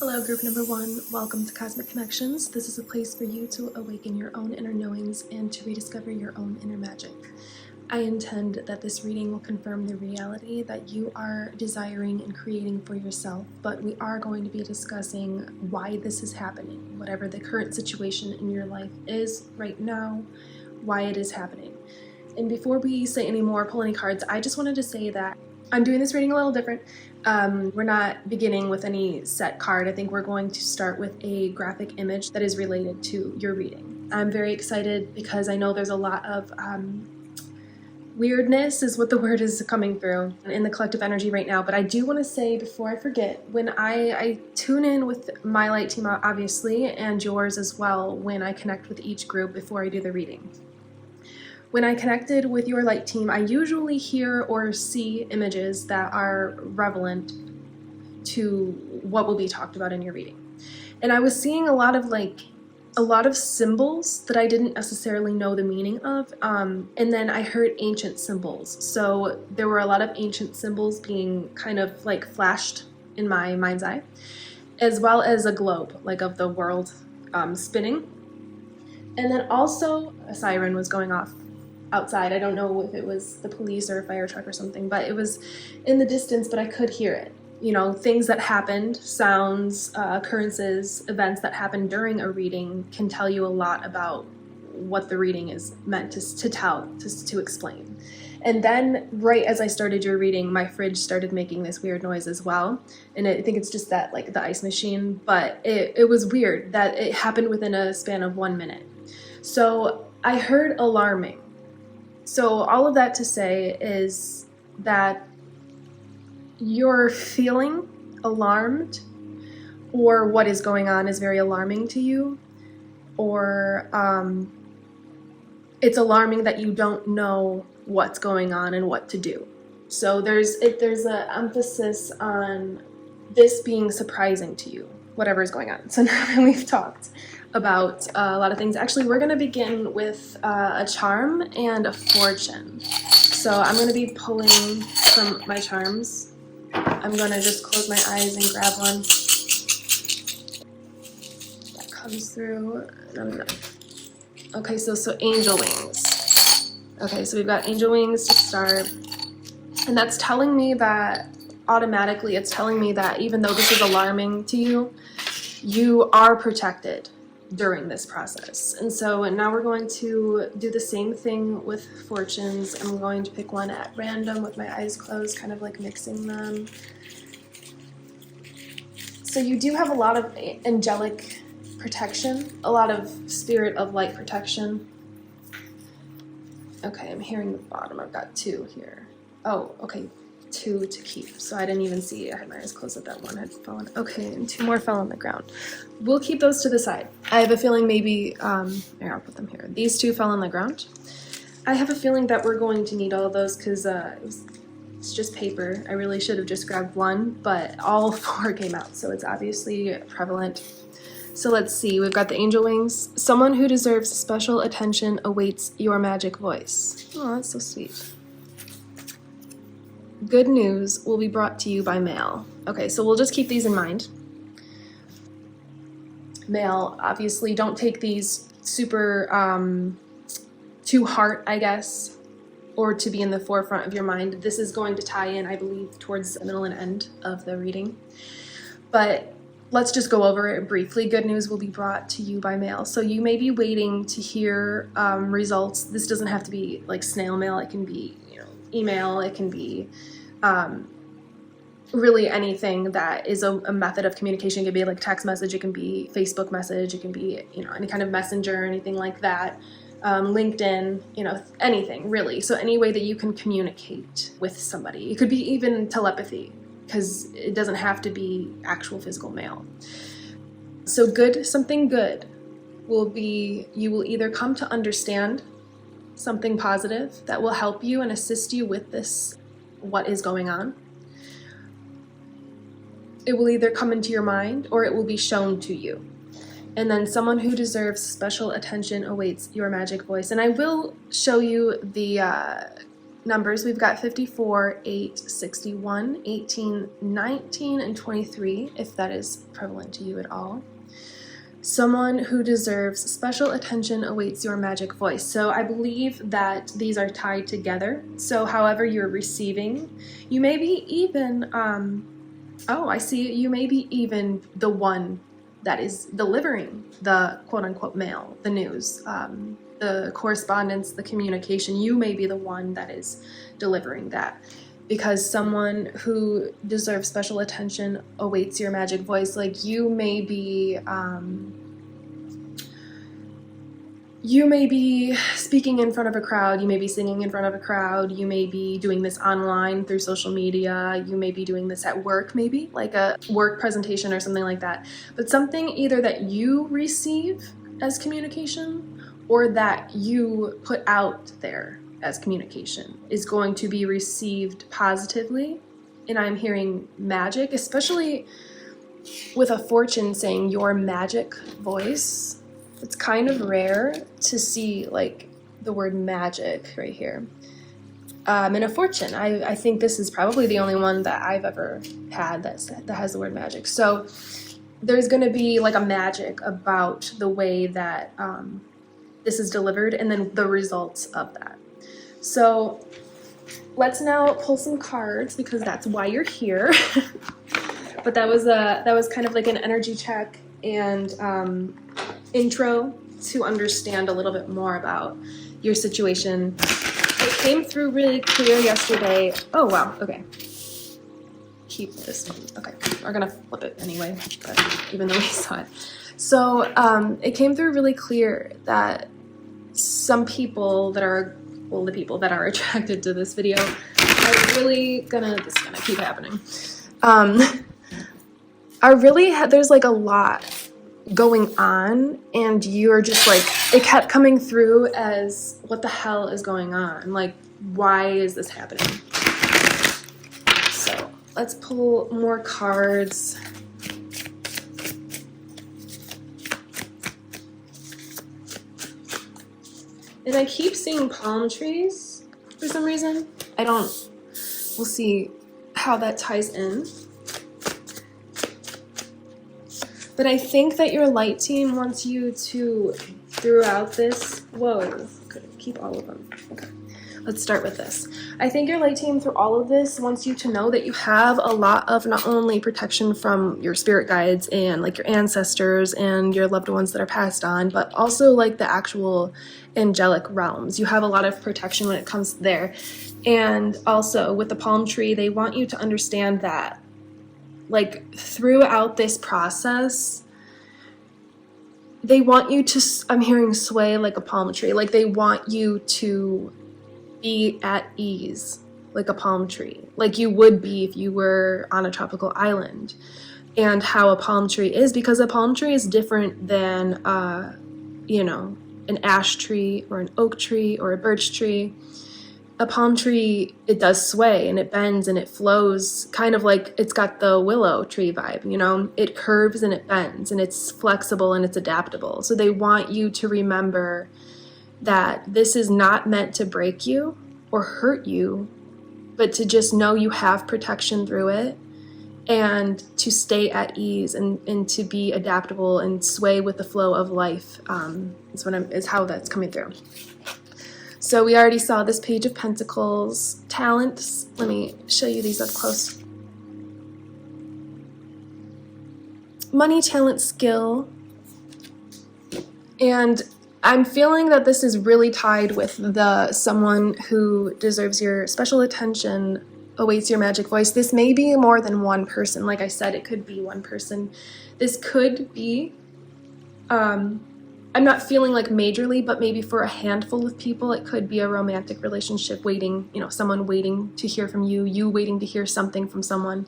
Hello, group number 1. Welcome to Cosmic Connections. This is a place for you to awaken your own inner knowings and to rediscover your own inner magic. I intend that this reading will confirm the reality that you are desiring and creating for yourself, but we are going to be discussing why this is happening, whatever the current situation in your life is right now, why it is happening. And before we say any more, pull any cards, I just wanted to say that I'm doing this reading a little different. We're not beginning with any set card. I think we're going to start with a graphic image that is related to your reading. I'm very excited because I know there's a lot of weirdness is what the word is coming through in the collective energy right now. But I do want to say before I forget, when I tune in with my light team obviously and yours as well when I connect with each group before I do the reading. When I connected with your light team, I usually hear or see images that are relevant to what will be talked about in your reading. And I was seeing a lot of symbols that I didn't necessarily know the meaning of. And then I heard ancient symbols. So there were a lot of ancient symbols being kind of like flashed in my mind's eye, as well as a globe, like of the world spinning. And then also a siren was going off outside. I don't know if it was the police or a fire truck or something, but it was in the distance, but I could hear it. You know, things that happened, sounds, occurrences, events that happened during a reading can tell you a lot about what the reading is meant to tell, to explain. And then right as I started your reading, my fridge started making this weird noise as well. And I think it's just that, like the ice machine, but it was weird that it happened within a span of 1 minute. So I heard alarming. So all of that to say is that you're feeling alarmed, or what is going on is very alarming to you, or it's alarming that you don't know what's going on and what to do. So there's an emphasis on this being surprising to you, whatever is going on. So now that we've talked about a lot of things, actually we're going to begin with a charm and a fortune. So I'm going to be pulling from my charms. I'm going to just close my eyes and grab one that comes through. Okay, so angel wings. Okay, so we've got angel wings to start, and that's telling me that automatically, it's telling me that even though this is alarming to you, you are protected during this process. And so now we're going to do the same thing with fortunes. I'm going to pick one at random with my eyes closed, kind of like mixing them. So you do have a lot of angelic protection, a lot of spirit of light protection. Okay, I'm hearing the bottom. I've got 2 here. Oh, okay, 2 to keep. So I didn't even see. I had my eyes closed that that one had fallen. Okay, and 2 more fell on the ground. We'll keep those to the side. I have a feeling maybe, here, I'll put them here. These 2 fell on the ground. I have a feeling that we're going to need all of those because it's just paper. I really should have just grabbed 1, but all 4 came out, so it's obviously prevalent. So let's see, we've got the angel wings. Someone who deserves special attention awaits your magic voice. Oh, that's so sweet. Good news will be brought to you by mail. Okay, so we'll just keep these in mind. Mail, obviously, don't take these super to heart, I guess, or to be in the forefront of your mind. This is going to tie in, I believe, towards the middle and end of the reading. But let's just go over it briefly. Good news will be brought to you by mail. So you may be waiting to hear results. This doesn't have to be like snail mail. It can be, email. It can be really anything that is a method of communication. It can be like text message. It can be Facebook message. It can be, any kind of messenger or anything like that. LinkedIn, anything really. So any way that you can communicate with somebody. It could be even telepathy, because it doesn't have to be actual physical mail. So something good will be, you will either come to understand something positive that will help you and assist you with this, what is going on. It will either come into your mind or it will be shown to you. And then someone who deserves special attention awaits your magic voice. And I will show you the numbers. We've got 54, 8, 61, 18, 19, and 23, if that is prevalent to you at all. Someone who deserves special attention awaits your magic voice. So I believe that these are tied together. So however you're receiving, you may be even, I see, you may be even the one that is delivering the quote-unquote mail, the news, the correspondence, the communication. You may be the one that is delivering that, because someone who deserves special attention awaits your magic voice. Like you may be speaking in front of a crowd, you may be singing in front of a crowd, you may be doing this online through social media, you may be doing this at work, maybe like a work presentation or something like that. But something either that you receive as communication or that you put out there as communication is going to be received positively. And I'm hearing magic, especially with a fortune saying your magic voice. It's kind of rare to see like the word magic right here. In a fortune, I think this is probably the only one that I've ever had that has the word magic. So there's going to be like a magic about the way that this is delivered and then the results of that. So let's now pull some cards, because that's why you're here. But that was kind of like an energy check and intro to understand a little bit more about your situation. It came through really clear yesterday. Oh wow, okay. Keep this one. Okay, we're gonna flip it anyway, but even though we saw it. So it came through really clear that some people that are, well, the people that are attracted to this video are really this is gonna keep happening. There's like a lot going on, and you're just like, it kept coming through as, what the hell is going on? Like, why is this happening? So let's pull more cards. And I keep seeing palm trees for some reason. We'll see how that ties in. But I think that your light team wants you to, throughout this, keep all of them. Okay, let's start with this. I think your light team through all of this wants you to know that you have a lot of not only protection from your spirit guides and like your ancestors and your loved ones that are passed on, but also like the actual angelic realms. You have a lot of protection when it comes there. And also with the palm tree, they want you to understand that like throughout this process, they want you to, I'm hearing sway like a palm tree. Like they want you to be at ease like a palm tree, like you would be if you were on a tropical island. And how a palm tree is, because a palm tree is different than, an ash tree or an oak tree or a birch tree. A palm tree, it does sway and it bends and it flows, kind of like it's got the willow tree vibe, it curves and it bends and it's flexible and it's adaptable. So they want you to remember that this is not meant to break you or hurt you, but to just know you have protection through it, and to stay at ease and to be adaptable and sway with the flow of life is how that's coming through. So we already saw this Page of Pentacles, talents. Let me show you these up close. Money, talent, skill. And I'm feeling that this is really tied with someone who deserves your special attention, awaits your magic voice. This may be more than one person. Like I said, it could be one person. This could be, I'm not feeling like majorly, but maybe for a handful of people, it could be a romantic relationship waiting, someone waiting to hear from you, you waiting to hear something from someone.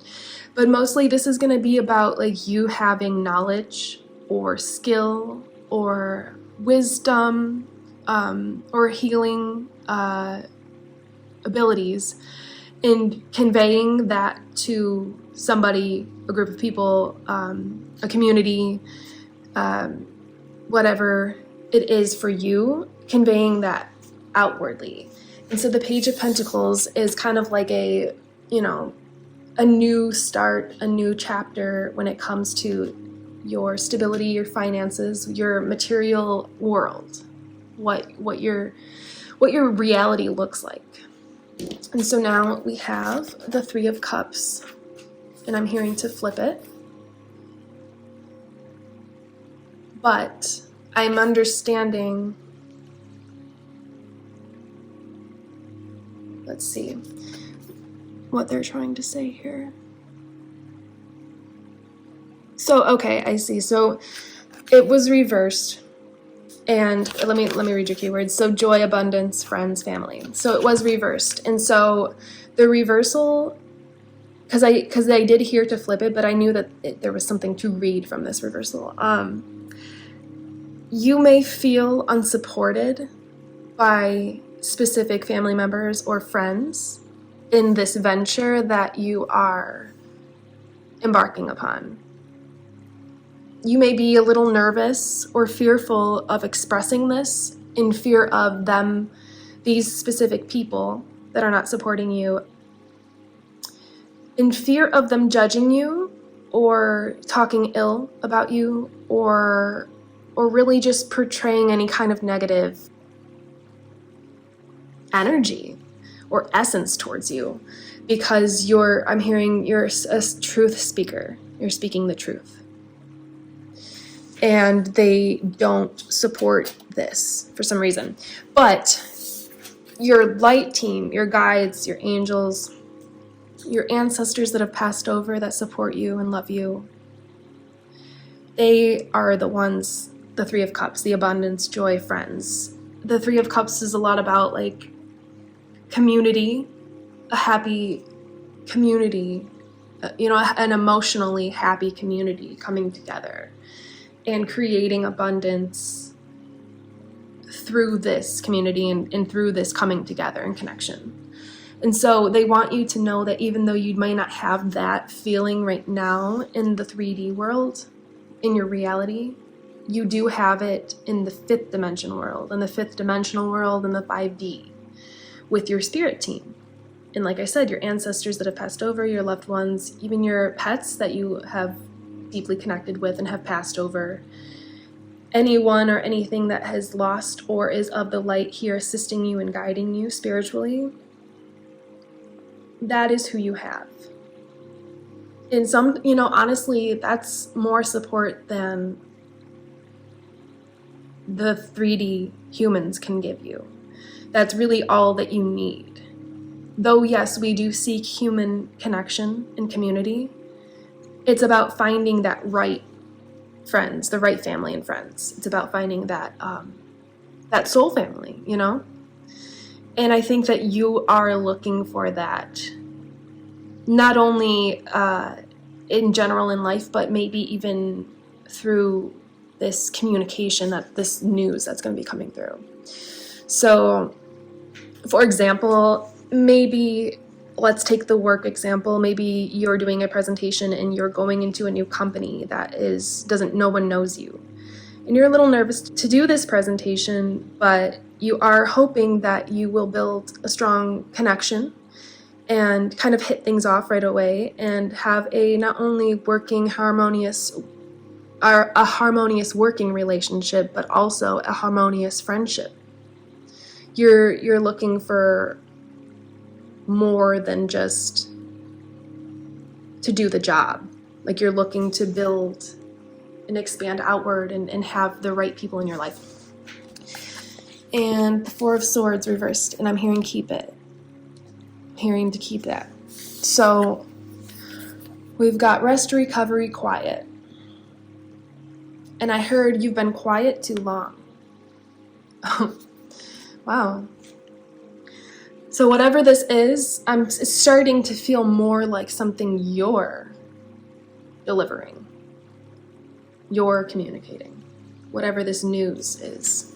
But mostly this is going to be about like you having knowledge or skill or wisdom or healing abilities, and conveying that to somebody, a group of people, a community, whatever it is for you, conveying that outwardly. And so the Page of Pentacles is kind of like a, a new start, a new chapter when it comes to your stability, your finances, your material world, what your reality looks like. And so now we have the Three of Cups, and I'm hearing to flip it. But I'm understanding, let's see what they're trying to say here. So, okay, I see. So it was reversed. And let me read your keywords. So joy, abundance, friends, family. So it was reversed. And so the reversal, because I did hear to flip it, but I knew that there was something to read from this reversal. You may feel unsupported by specific family members or friends in this venture that you are embarking upon. You may be a little nervous or fearful of expressing this in fear of them, these specific people that are not supporting you, in fear of them judging you or talking ill about you or really just portraying any kind of negative energy or essence towards you, because I'm hearing you're a truth speaker. You're speaking the truth. And they don't support this for some reason. But your light team, your guides, your angels, your ancestors that have passed over that support you and love you, they are the ones, the Three of Cups, the abundance, joy, friends. The Three of Cups is a lot about like community, a happy community, an emotionally happy community coming together and creating abundance through this community and through this coming together and connection. And so they want you to know that even though you might not have that feeling right now in the 3D world, in your reality, you do have it in the 5th dimension world, in the 5th dimensional world, in the 5D, with your spirit team. And like I said, your ancestors that have passed over, your loved ones, even your pets that you have deeply connected with and have passed over. Anyone or anything that has lost or is of the light here assisting you and guiding you spiritually, that is who you have. And some, honestly, that's more support than the 3D humans can give you. That's really all that you need. Though, yes, we do seek human connection and community, it's about finding that right friends, the right family and friends. It's about finding that that soul family, And I think that you are looking for that, not only in general in life, but maybe even through this communication, this news that's going to be coming through. So, for example, maybe let's take the work example. Maybe you're doing a presentation and you're going into a new company that no one knows you. And you're a little nervous to do this presentation, but you are hoping that you will build a strong connection and kind of hit things off right away and have a not only a harmonious working relationship, but also a harmonious friendship. You're looking for more than just to do the job. Like you're looking to build and expand outward and have the right people in your life. And the Four of Swords reversed, and I'm hearing keep it. I'm hearing to keep that. So we've got rest, recovery, quiet. And I heard you've been quiet too long. Wow. So whatever this is, it's starting to feel more like something you're delivering. You're communicating. Whatever this news is.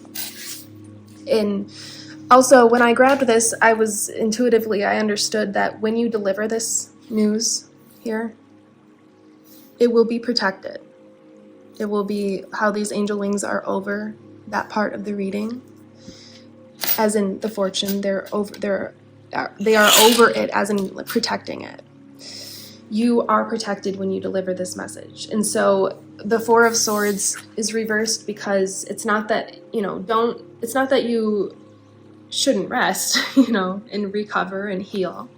And also, when I grabbed this, I understood that when you deliver this news here, it will be protected. It will be how these angel wings are over that part of the reading. as in the fortune. They are over it, as in protecting it. You are protected when you deliver this message. And so the Four of Swords is reversed because it's not that, it's not that you shouldn't rest, and recover and heal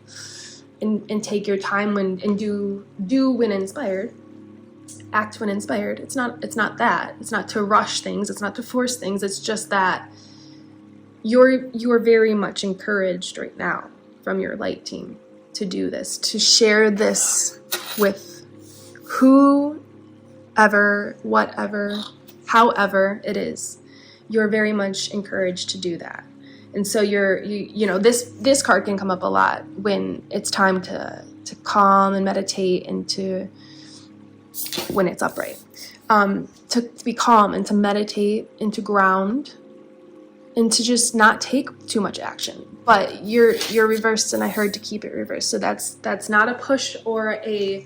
and take your time and do when inspired, act when inspired. It's not that. It's not to rush things. It's not to force things. It's just that you're very much encouraged right now from your light team to do this, to share this with whoever, whatever, however it is. You're very much encouraged to do that. And so this card can come up a lot when it's time to calm and meditate, and when it's upright, to be calm and to meditate and to ground and to just not take too much action. But you're reversed, and I heard to keep it reversed. So that's not a push or a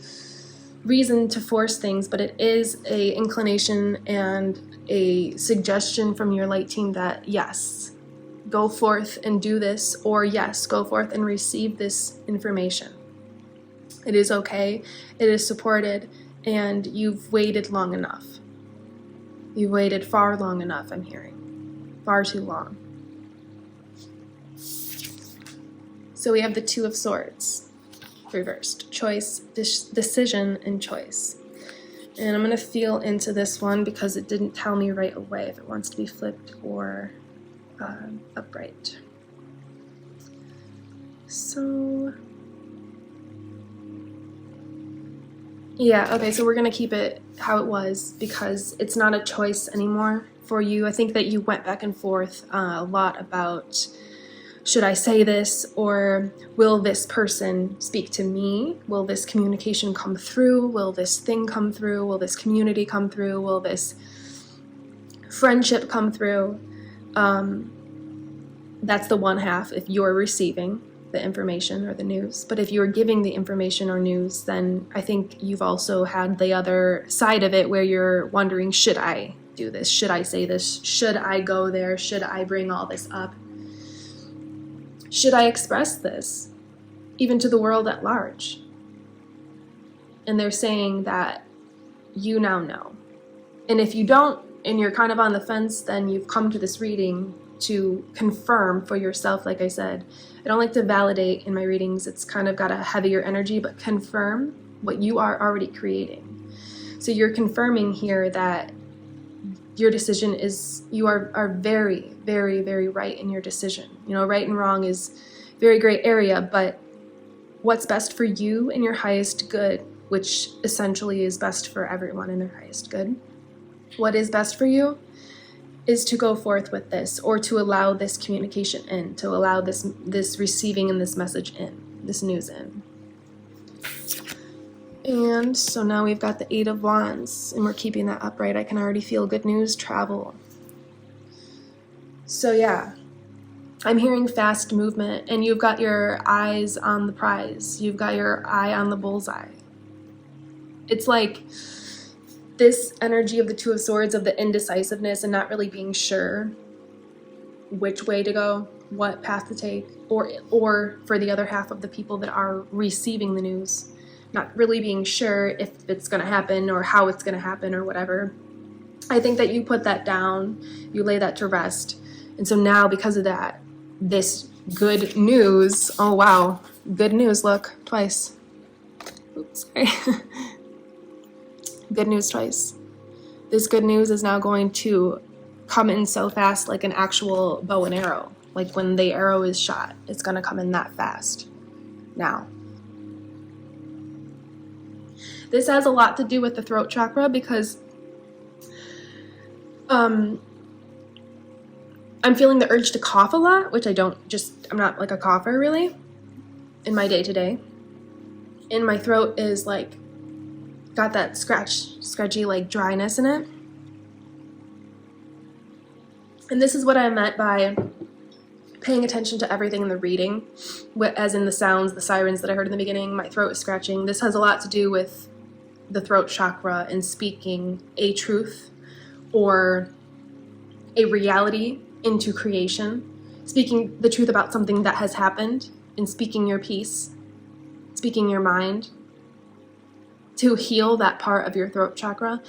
reason to force things, but it is a inclination and a suggestion from your light team that yes, go forth and do this, or yes, go forth and receive this information. It is okay. It is supported, and you've waited long enough. You've waited far long enough, I'm hearing. Far too long. So we have the Two of Swords reversed. Choice, decision, and choice. And I'm going to feel into this one because it didn't tell me right away if it wants to be flipped or upright. So, yeah, okay, so we're going to keep it how it was because it's not a choice anymore for you. I think that you went back and forth a lot about, should I say this, or will this person speak to me? Will this communication come through? Will this thing come through? Will this community come through? Will this friendship come through? That's the one half if you're receiving the information or the news. But if you're giving the information or news, then I think you've also had the other side of it where you're wondering, should I do this? Should I say this? Should I go there? Should I bring all this up? Should I express this even to the world at large? And they're saying that you now know. And if you don't, and you're kind of on the fence, then you've come to this reading to confirm for yourself. Like I said, I don't like to validate in my readings. It's kind of got a heavier energy, but confirm what you are already creating. So you're confirming here that your decision is, you are very, very, very right in your decision. Right and wrong is a very gray area, but what's best for you and your highest good, which essentially is best for everyone in their highest good. What is best for you is to go forth with this, or to allow this communication in, to allow this receiving and this message in, this news in. And so now we've got the Eight of Wands, and we're keeping that upright. I can already feel good news, travel. So yeah, I'm hearing fast movement, and you've got your eyes on the prize. You've got your eye on the bullseye. It's like this energy of the Two of Swords, of the indecisiveness and not really being sure which way to go, what path to take, or for the other half of the people that are receiving the news, not really being sure if it's going to happen or how it's going to happen or whatever. I think that you put that down, you lay that to rest. And so now, because of that, this good news, oh wow, good news, look, twice. Oops, sorry. Good news twice. This good news is now going to come in so fast, like an actual bow and arrow. Like when the arrow is shot, it's going to come in that fast now. This has a lot to do with the throat chakra because I'm feeling the urge to cough a lot, which I'm not like a cougher really in my day-to-day. And my throat is like got that scratchy like dryness in it. And this is what I meant by paying attention to everything in the reading, as in the sounds, the sirens that I heard in the beginning. My throat is scratching. This has a lot to do with the throat chakra and speaking a truth or a reality into creation. speaking the truth about something that has happened, and speaking your piece, speaking your mind to heal that part of your throat chakra,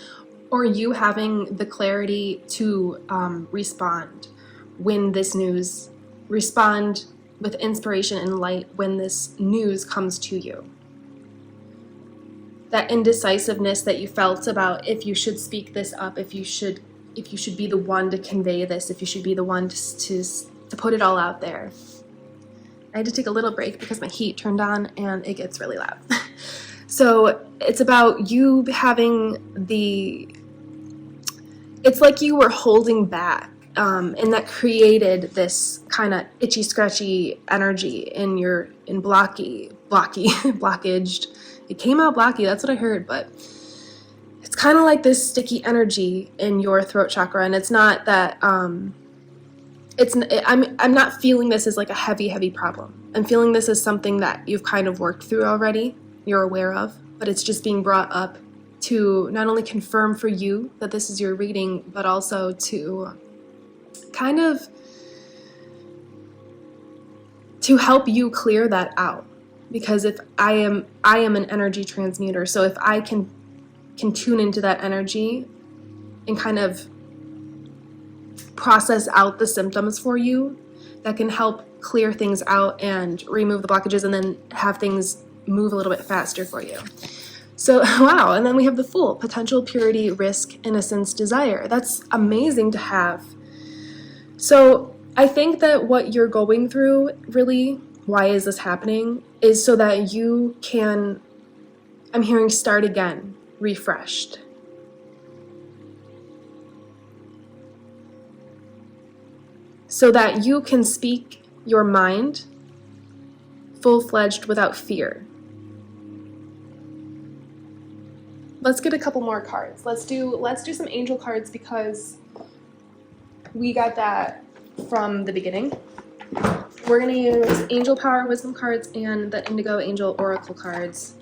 or you having the clarity to respond when this news, respond with inspiration and light when this news comes to you. That indecisiveness that you felt about if you should speak this up, if you should be the one to convey this, if you should be the one to put it all out there. I had to take a little break because my heat turned on and it gets really loud. So it's about you having it's like you were holding back, and that created this kind of itchy, scratchy energy in blockaged. It came out blocky, that's what I heard, but it's kind of like this sticky energy in your throat chakra, and it's not that, I'm not feeling this as like a heavy problem. I'm feeling this as something that you've kind of worked through already, you're aware of, but it's just being brought up to not only confirm for you that this is your reading, but also to kind of to help you clear that out. Because if I am an energy transmuter, so if I can tune into that energy and kind of process out the symptoms for you, that can help clear things out and remove the blockages and then have things move a little bit faster for you. So, wow, and then we have the Fool, potential, purity, risk, innocence, desire. That's amazing to have. So I think that what you're going through, really, why is this happening, is so that you can, I'm hearing start again, refreshed. So that you can speak your mind full-fledged without fear. Let's get a couple more cards. Let's do some angel cards because we got that from the beginning. We're going to use Angel Power Wisdom cards and the Indigo Angel Oracle cards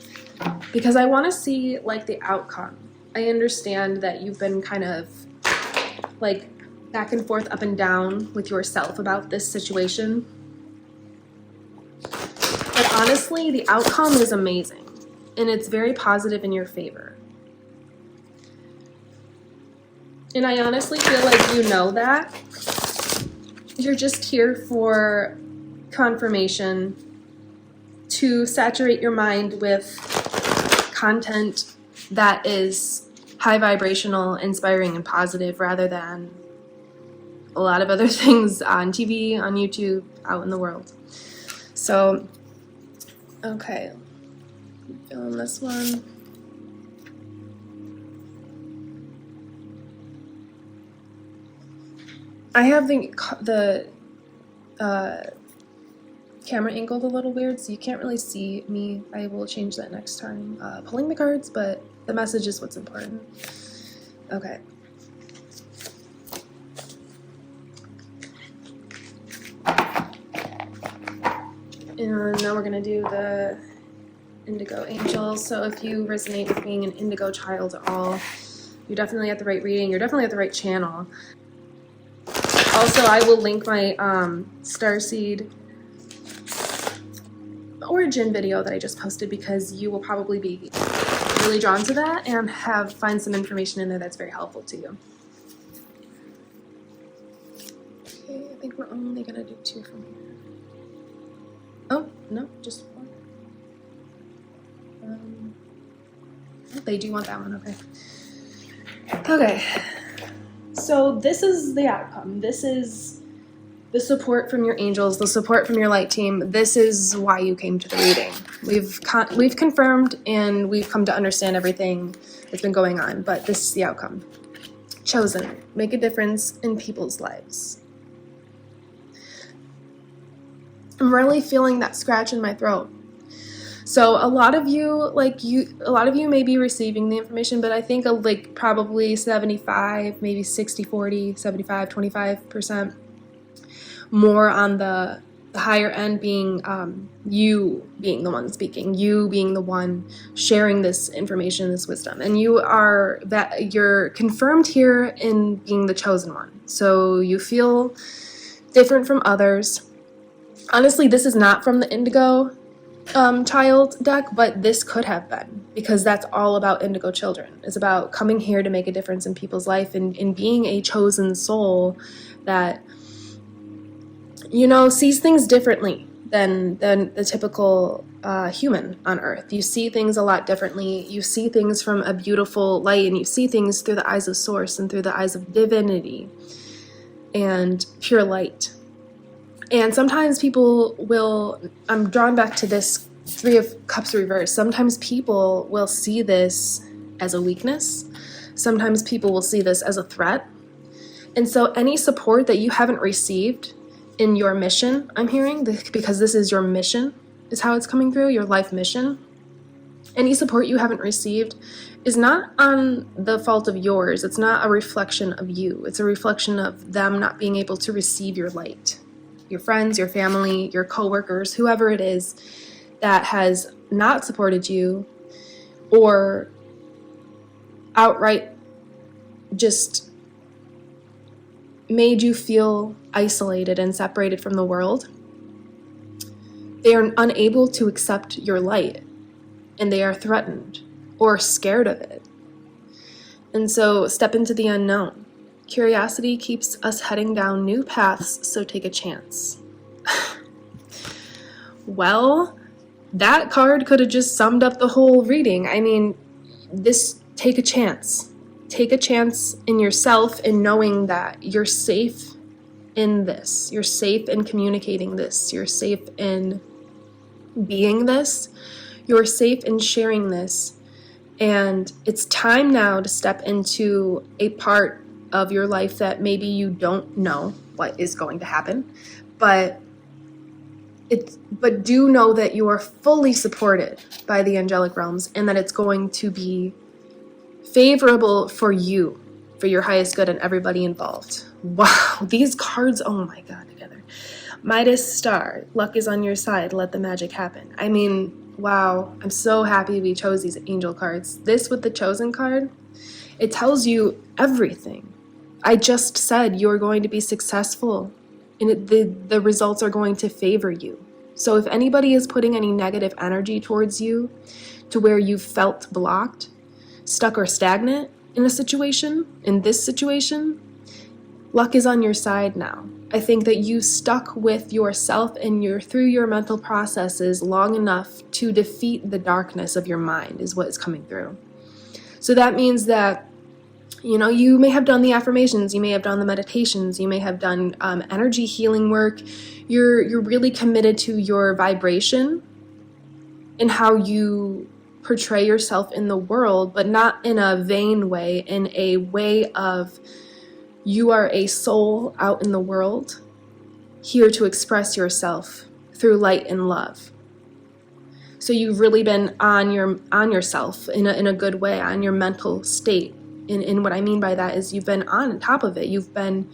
because I want to see like the outcome. I understand that you've been kind of like back and forth, up and down with yourself about this situation. But honestly, the outcome is amazing and it's very positive in your favor. And I honestly feel like you know that. You're just here for confirmation, to saturate your mind with content that is high vibrational, inspiring, and positive rather than a lot of other things on TV, on YouTube, out in the world. So, okay, feeling this one. I have the camera angled a little weird, so you can't really see me. I will change that next time. Pulling the cards, but the message is what's important. Okay. And now we're going to do the Indigo Angel. So if you resonate with being an Indigo child at all, you're definitely at the right reading. You're definitely at the right channel. Also, I will link my Starseed origin video that I just posted because you will probably be really drawn to that and find some information in there that's very helpful to you. Okay, I think we're only going to do 2 from here. Oh, no, just 1. They do want that one, okay. Okay. So this is the outcome. This is the support from your angels, the support from your light team. This is why you came to the reading. We've confirmed and we've come to understand everything that's been going on, but this is the outcome. Chosen. Make a difference in people's lives. I'm really feeling that scratch in my throat. So a lot of you may be receiving the information, but I think like probably 75, maybe 60-40, 75, 25% more on the higher end being you being the one speaking, you being the one sharing this information, this wisdom. And you're confirmed here in being the chosen one. So you feel different from others. Honestly, this is not from the Indigo child deck, but this could have been, because that's all about Indigo children. It's about coming here to make a difference in people's life and being a chosen soul that, you know, sees things differently than the typical human on Earth. You see things a lot differently. You see things from a beautiful light, and you see things through the eyes of Source and through the eyes of divinity and pure light. And sometimes people will, I'm drawn back to this Three of Cups reverse. Sometimes people will see this as a weakness. Sometimes people will see this as a threat. And so any support that you haven't received in your mission, I'm hearing, because this is your mission, is how it's coming through, your life mission. Any support you haven't received is not on the fault of yours. It's not a reflection of you. It's a reflection of them not being able to receive your light. Your friends, your family, your coworkers, whoever it is that has not supported you or outright just made you feel isolated and separated from the world. They are unable to accept your light, and they are threatened or scared of it. And so step into the unknown. Curiosity keeps us heading down new paths, so take a chance. Well, that card could have just summed up the whole reading. I mean, take a chance. Take a chance in yourself in knowing that you're safe in this. You're safe in communicating this. You're safe in being this. You're safe in sharing this. And it's time now to step into a part of your life that maybe you don't know what is going to happen, but do know that you are fully supported by the angelic realms, and that it's going to be favorable for you, for your highest good and everybody involved. Wow, these cards, oh my God, together. Midas Star, luck is on your side, let the magic happen. I mean, wow, I'm so happy we chose these angel cards. This with the chosen card, it tells you everything. I just said you're going to be successful, and the results are going to favor you. So if anybody is putting any negative energy towards you to where you felt blocked, stuck, or stagnant in a situation, in this situation, luck is on your side now. I think that you stuck with yourself and through your mental processes long enough to defeat the darkness of your mind is what is coming through. So that means that, you know, you may have done the affirmations, you may have done the meditations, you may have done energy healing work. You're really committed to your vibration and how you portray yourself in the world, but not in a vain way, in a way of you are a soul out in the world, here to express yourself through light and love. So you've really been on yourself in a good way, on your mental state. And what I mean by that is you've been on top of it. You've been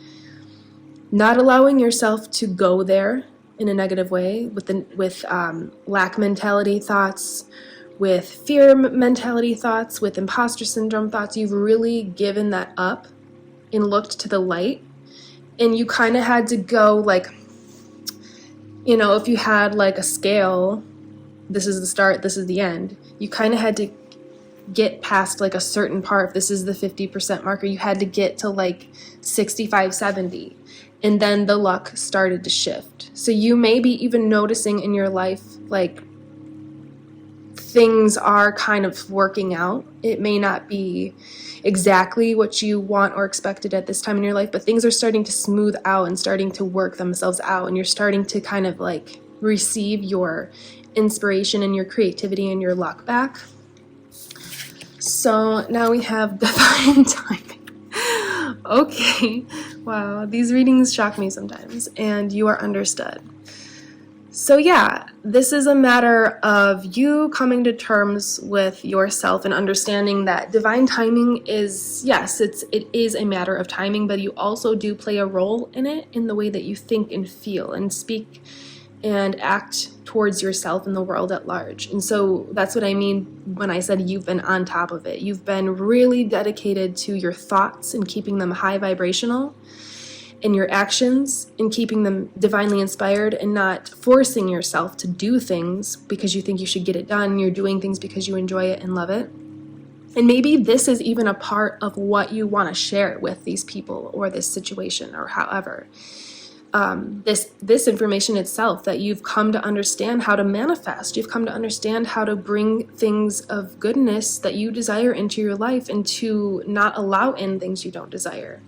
not allowing yourself to go there in a negative way with lack mentality thoughts, with fear mentality thoughts, with imposter syndrome thoughts. You've really given that up and looked to the light. And you kind of had to go like, you know, if you had like a scale, this is the start, this is the end. You kind of had to get past like a certain part. If this is the 50% marker, you had to get to like 65, 70. And then the luck started to shift. So you may be even noticing in your life, like, things are kind of working out. It may not be exactly what you want or expected at this time in your life, but things are starting to smooth out and starting to work themselves out. And you're starting to kind of like receive your inspiration and your creativity and your luck back. So now we have divine timing. Okay, wow, these readings shock me sometimes, and you are understood. So yeah, this is a matter of you coming to terms with yourself and understanding that divine timing is, yes, it is a matter of timing, but you also do play a role in it in the way that you think and feel and speak and act towards yourself and the world at large. And so that's what I mean when I said you've been on top of it. You've been really dedicated to your thoughts and keeping them high vibrational. in your actions, in keeping them divinely inspired and not forcing yourself to do things because you think you should get it done. You're doing things because you enjoy it and love it. And maybe this is even a part of what you want to share with these people or this situation or however. This information itself, that you've come to understand how to manifest, you've come to understand how to bring things of goodness that you desire into your life and to not allow in things you don't desire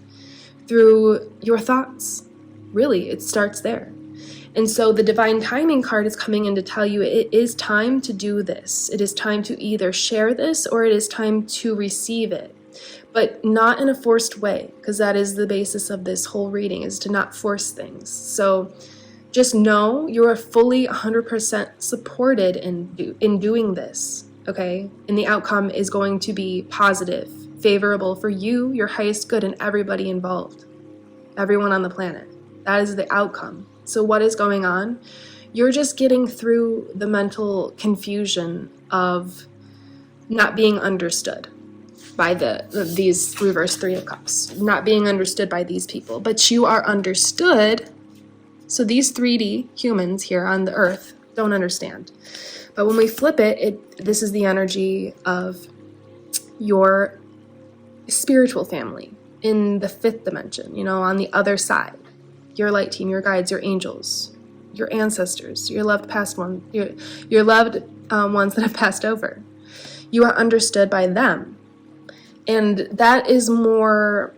through your thoughts. Really, it starts there. And so the divine timing card is coming in to tell you it is time to do this. It is time to either share this or it is time to receive it, but not in a forced way, because that is the basis of this whole reading, is to not force things. So just know you are fully 100% supported in doing this, okay? And the outcome is going to be positive, favorable for you, your highest good, and everybody involved, everyone on the planet. That is the outcome. So what is going on? You're just getting through the mental confusion of not being understood by these reverse Three of Cups, not being understood by these people, but you are understood. So these 3D humans here on the earth don't understand. But when we flip it, this is the energy of your spiritual family in the 5th dimension, on the other side. Your light team, your guides, your angels, your ancestors, your loved past ones, your loved ones that have passed over. You are understood by them. And that is more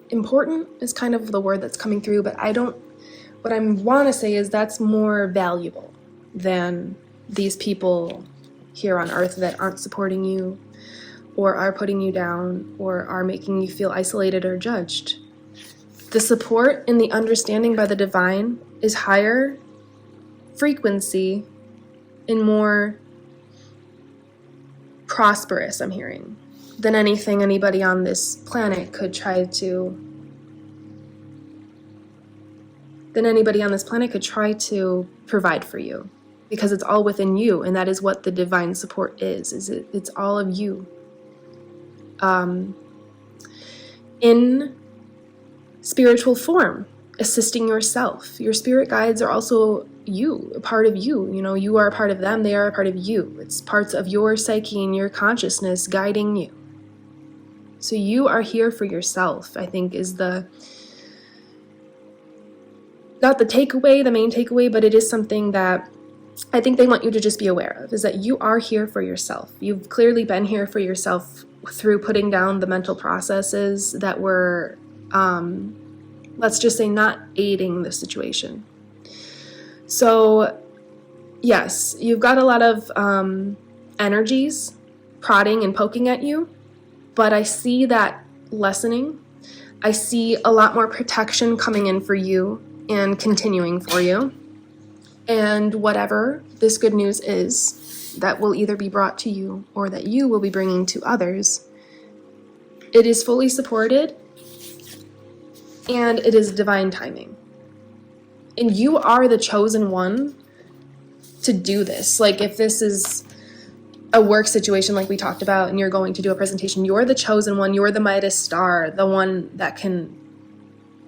important, is kind of the word that's coming through, but what I want to say is that's more valuable than these people here on earth that aren't supporting you or are putting you down or are making you feel isolated or judged. The support and the understanding by the divine is higher frequency and more prosperous, I'm hearing, than anything anybody on this planet could try to provide for you, because it's all within you, and that is what the divine support is it's all of you. In spiritual form, assisting yourself. Your spirit guides are also you, a part of you. You are a part of them, they are a part of you. It's parts of your psyche and your consciousness guiding you. So you are here for yourself, I think, is not the takeaway, the main takeaway, but it is something that I think they want you to just be aware of, is that you are here for yourself. You've clearly been here for yourself through putting down the mental processes that were let's just say not aiding the situation. So yes, you've got a lot of energies prodding and poking at you, but I see that lessening. I see a lot more protection coming in for you and continuing for you. And whatever this good news is that will either be brought to you or that you will be bringing to others, it is fully supported. And it is divine timing. And you are the chosen one to do this. Like if this is a work situation like we talked about and you're going to do a presentation, you're the chosen one, you're the Midas star, the one that can,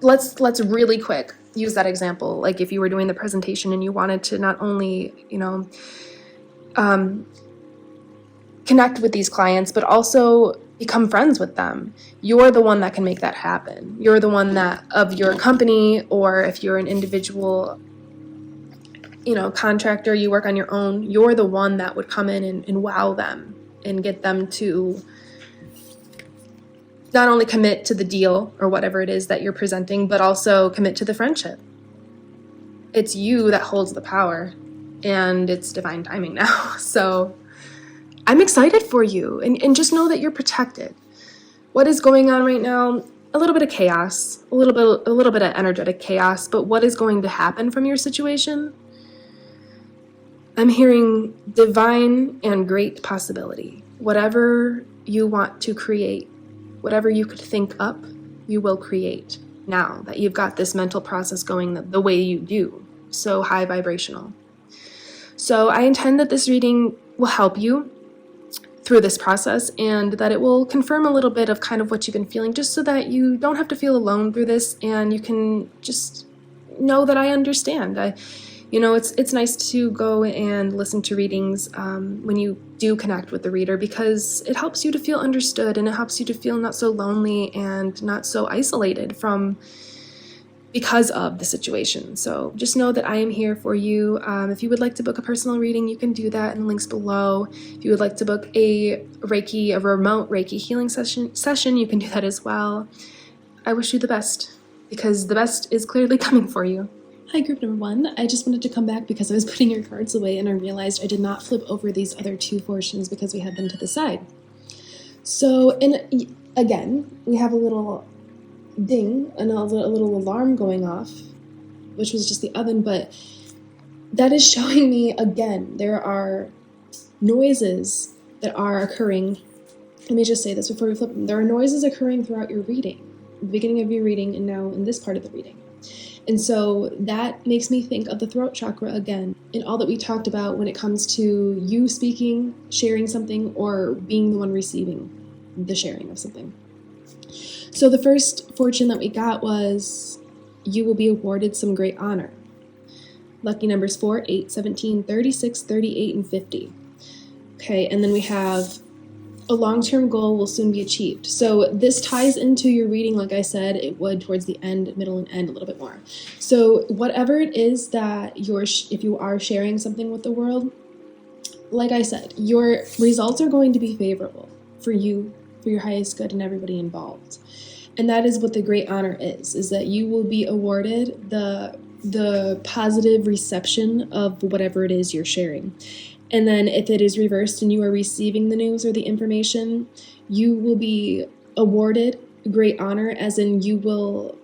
let's really quick use that example. Like if you were doing the presentation and you wanted to not only, connect with these clients, but also become friends with them. You're the one that can make that happen. You're the one that, of your company, or if you're an individual, contractor, you work on your own, you're the one that would come in and wow them and get them to not only commit to the deal or whatever it is that you're presenting, but also commit to the friendship. It's you that holds the power, and it's divine timing now. So I'm excited for you, and just know that you're protected. What is going on right now? A little bit of chaos, a little bit of energetic chaos, but what is going to happen from your situation? I'm hearing divine and great possibility. Whatever you want to create, whatever you could think up, you will create now that you've got this mental process going the way you do, so high vibrational. So I intend that this reading will help you through this process, and that it will confirm a little bit of kind of what you've been feeling, just so that you don't have to feel alone through this, and you can just know that I understand. It's nice to go and listen to readings when you do connect with the reader, because it helps you to feel understood, and it helps you to feel not so lonely and not so isolated because of the situation. So just know that I am here for you. If you would like to book a personal reading, you can do that in the links below. If you would like to book a remote Reiki healing session, you can do that as well. I wish you the best, because the best is clearly coming for you. Hi, group number 1. I just wanted to come back because I was putting your cards away and I realized I did not flip over these other 2 fortunes because we had them to the side. So, and again, we have a little ding, and a little alarm going off, which was just the oven, but that is showing me, again, there are noises that are occurring. Let me just say this before we flip them. There are noises occurring throughout your reading, the beginning of your reading, and now in this part of the reading. And so that makes me think of the throat chakra again, and all that we talked about when it comes to you speaking, sharing something, or being the one receiving the sharing of something. So the first fortune that we got was, you will be awarded some great honor. Lucky numbers 4, 8, 17, 36, 38, and 50. Okay, and then we have, a long-term goal will soon be achieved. So this ties into your reading, like I said, it would towards the end, middle, and end a little bit more. So whatever it is that if you are sharing something with the world, like I said, your results are going to be favorable for you, for your highest good, and everybody involved. And that is what the great honor is that you will be awarded the positive reception of whatever it is you're sharing. And then if it is reversed and you are receiving the news or the information, you will be awarded great honor, as in you will,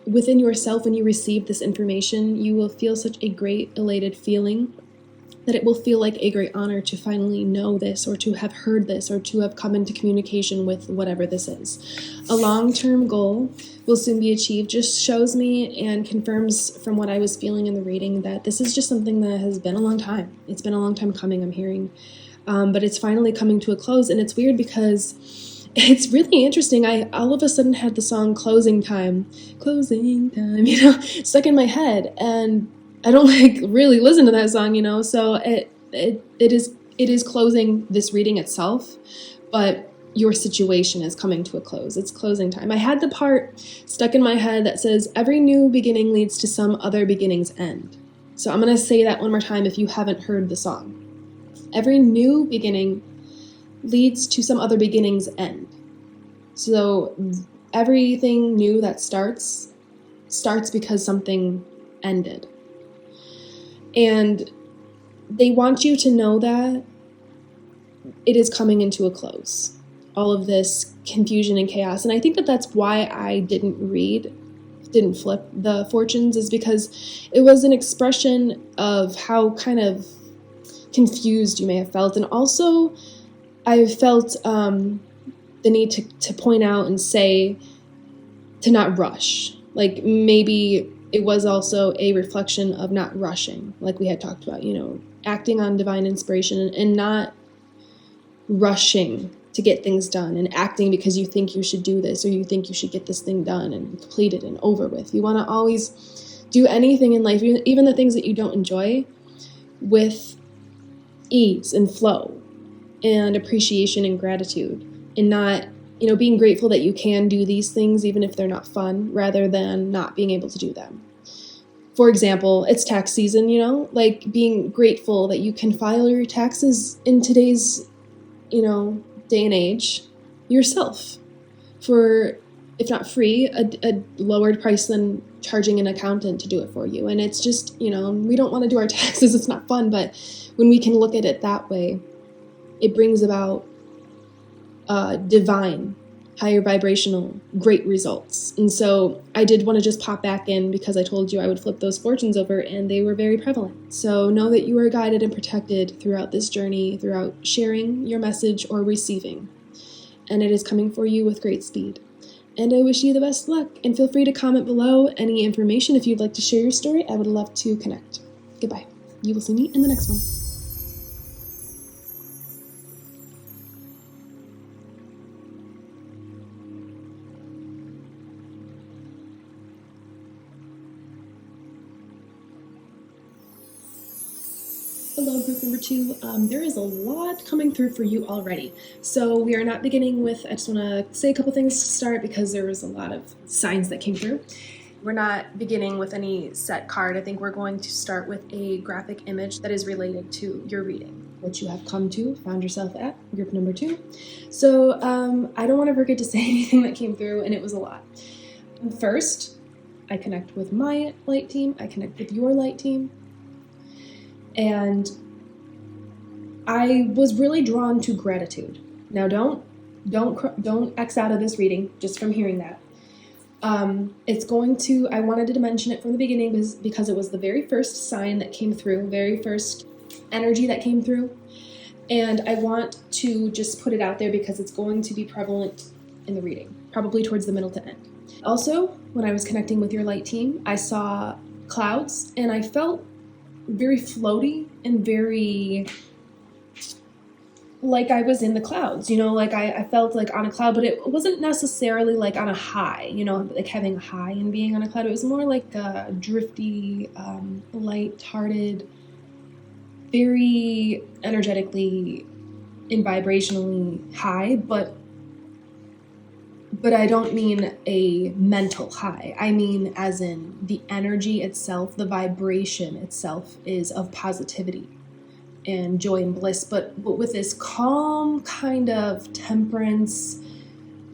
within yourself, when you receive this information, you will feel such a great elated feeling that it will feel like a great honor to finally know this, or to have heard this, or to have come into communication with whatever this is. A long-term goal will soon be achieved just shows me and confirms from what I was feeling in the reading that this is just something that has been a long time. It's been a long time coming, I'm hearing. But it's finally coming to a close, and it's weird because it's really interesting. I all of a sudden had the song Closing Time, stuck in my head, and I don't really listen to that song, so it is closing this reading itself, but your situation is coming to a close. It's closing time. I had the part stuck in my head that says, every new beginning leads to some other beginning's end. So I'm going to say that one more time if you haven't heard the song. Every new beginning leads to some other beginning's end. So everything new that starts because something ended. And they want you to know that it is coming into a close. All of this confusion and chaos. And I think that that's why I didn't flip the fortunes, is because it was an expression of how kind of confused you may have felt. And also I felt the need to point out and say to not rush. Like maybe it was also a reflection of not rushing, like we had talked about, acting on divine inspiration and not rushing to get things done and acting because you think you should do this or you think you should get this thing done and completed and over with. You want to always do anything in life, even the things that you don't enjoy, with ease and flow and appreciation and gratitude, and not being grateful that you can do these things even if they're not fun, rather than not being able to do them. For example, it's tax season, like being grateful that you can file your taxes in today's, day and age yourself for, if not free, a lowered price than charging an accountant to do it for you. And it's just, we don't want to do our taxes. It's not fun. But when we can look at it that way, it brings about divine, higher vibrational, great results. And so I did want to just pop back in because I told you I would flip those fortunes over, and they were very prevalent. So know that you are guided and protected throughout this journey, throughout sharing your message or receiving. And it is coming for you with great speed. And I wish you the best luck, and feel free to comment below any information if you'd like to share your story. I would love to connect. Goodbye. You will see me in the next one. Hello, group number 2. There is a lot coming through for you already. So we are not beginning with, I just want to say a couple things to start because there was a lot of signs that came through. We're not beginning with any set card. I think we're going to start with a graphic image that is related to your reading, what you have come to, found yourself at, group number 2. So I don't want to forget to say anything that came through, and it was a lot. First, I connect with my light team, I connect with your light team, and I was really drawn to gratitude. Now don't X out of this reading just from hearing that. I wanted to mention it from the beginning because it was the very first sign that came through, very first energy that came through. And I want to just put it out there because it's going to be prevalent in the reading, probably towards the middle to end. Also, when I was connecting with your light team, I saw clouds and I felt very floaty and very like I was in the clouds, like I felt like on a cloud, but it wasn't necessarily like on a high, like having a high and being on a cloud. It was more like a drifty, light-hearted, very energetically and vibrationally high, but I don't mean a mental high. I mean as in the energy itself, the vibration itself is of positivity and joy and bliss, but with this calm kind of temperance,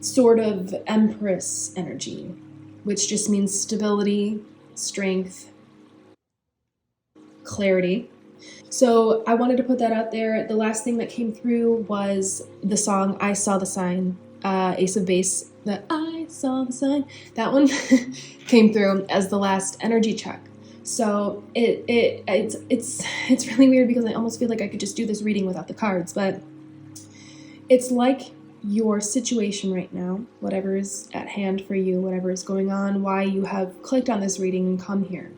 sort of empress energy, which just means stability, strength, clarity. So I wanted to put that out there. The last thing that came through was the song I Saw the Sign, Ace of Base, that I saw the sign. That one came through as the last energy check. So it's really weird because I almost feel like I could just do this reading without the cards, but it's like your situation right now, whatever is at hand for you, whatever is going on, why you have clicked on this reading and come here,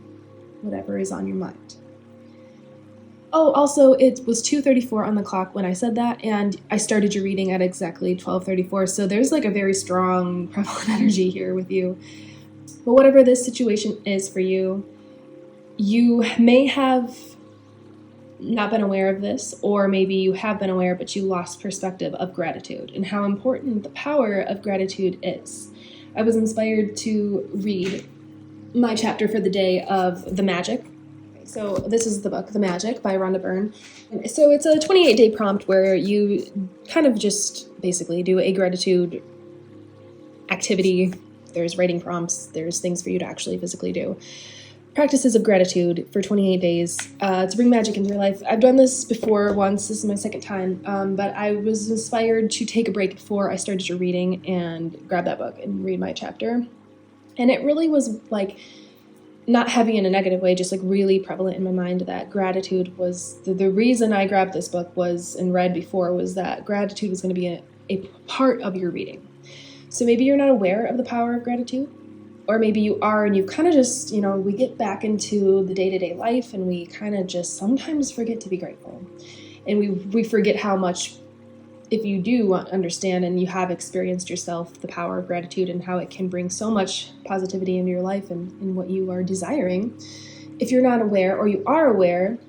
whatever is on your mind. Oh, also, it was 2:34 on the clock when I said that, and I started your reading at exactly 12:34, so there's like a very strong, prevalent energy here with you. But whatever this situation is for you, you may have not been aware of this, or maybe you have been aware, but you lost perspective of gratitude and how important the power of gratitude is. I was inspired to read my chapter for the day of The Magic. So this is the book, The Magic by Rhonda Byrne. So it's a 28-day prompt where you kind of just basically do a gratitude activity. There's writing prompts. There's things for you to actually physically do. Practices of gratitude for 28 days to bring magic into your life. I've done this before once. This is my second time. But I was inspired to take a break before I started your reading and grab that book and read my chapter. And it really was like not heavy in a negative way, just like really prevalent in my mind that gratitude was the reason I grabbed this book was and read before was that gratitude was going to be a part of your reading. So maybe you're not aware of the power of gratitude, or maybe you are and you kind of just, we get back into the day-to-day life and we kind of just sometimes forget to be grateful. And we forget how much, if you do understand and you have experienced yourself the power of gratitude and how it can bring so much positivity into your life and what you are desiring. If you're not aware, or you are aware,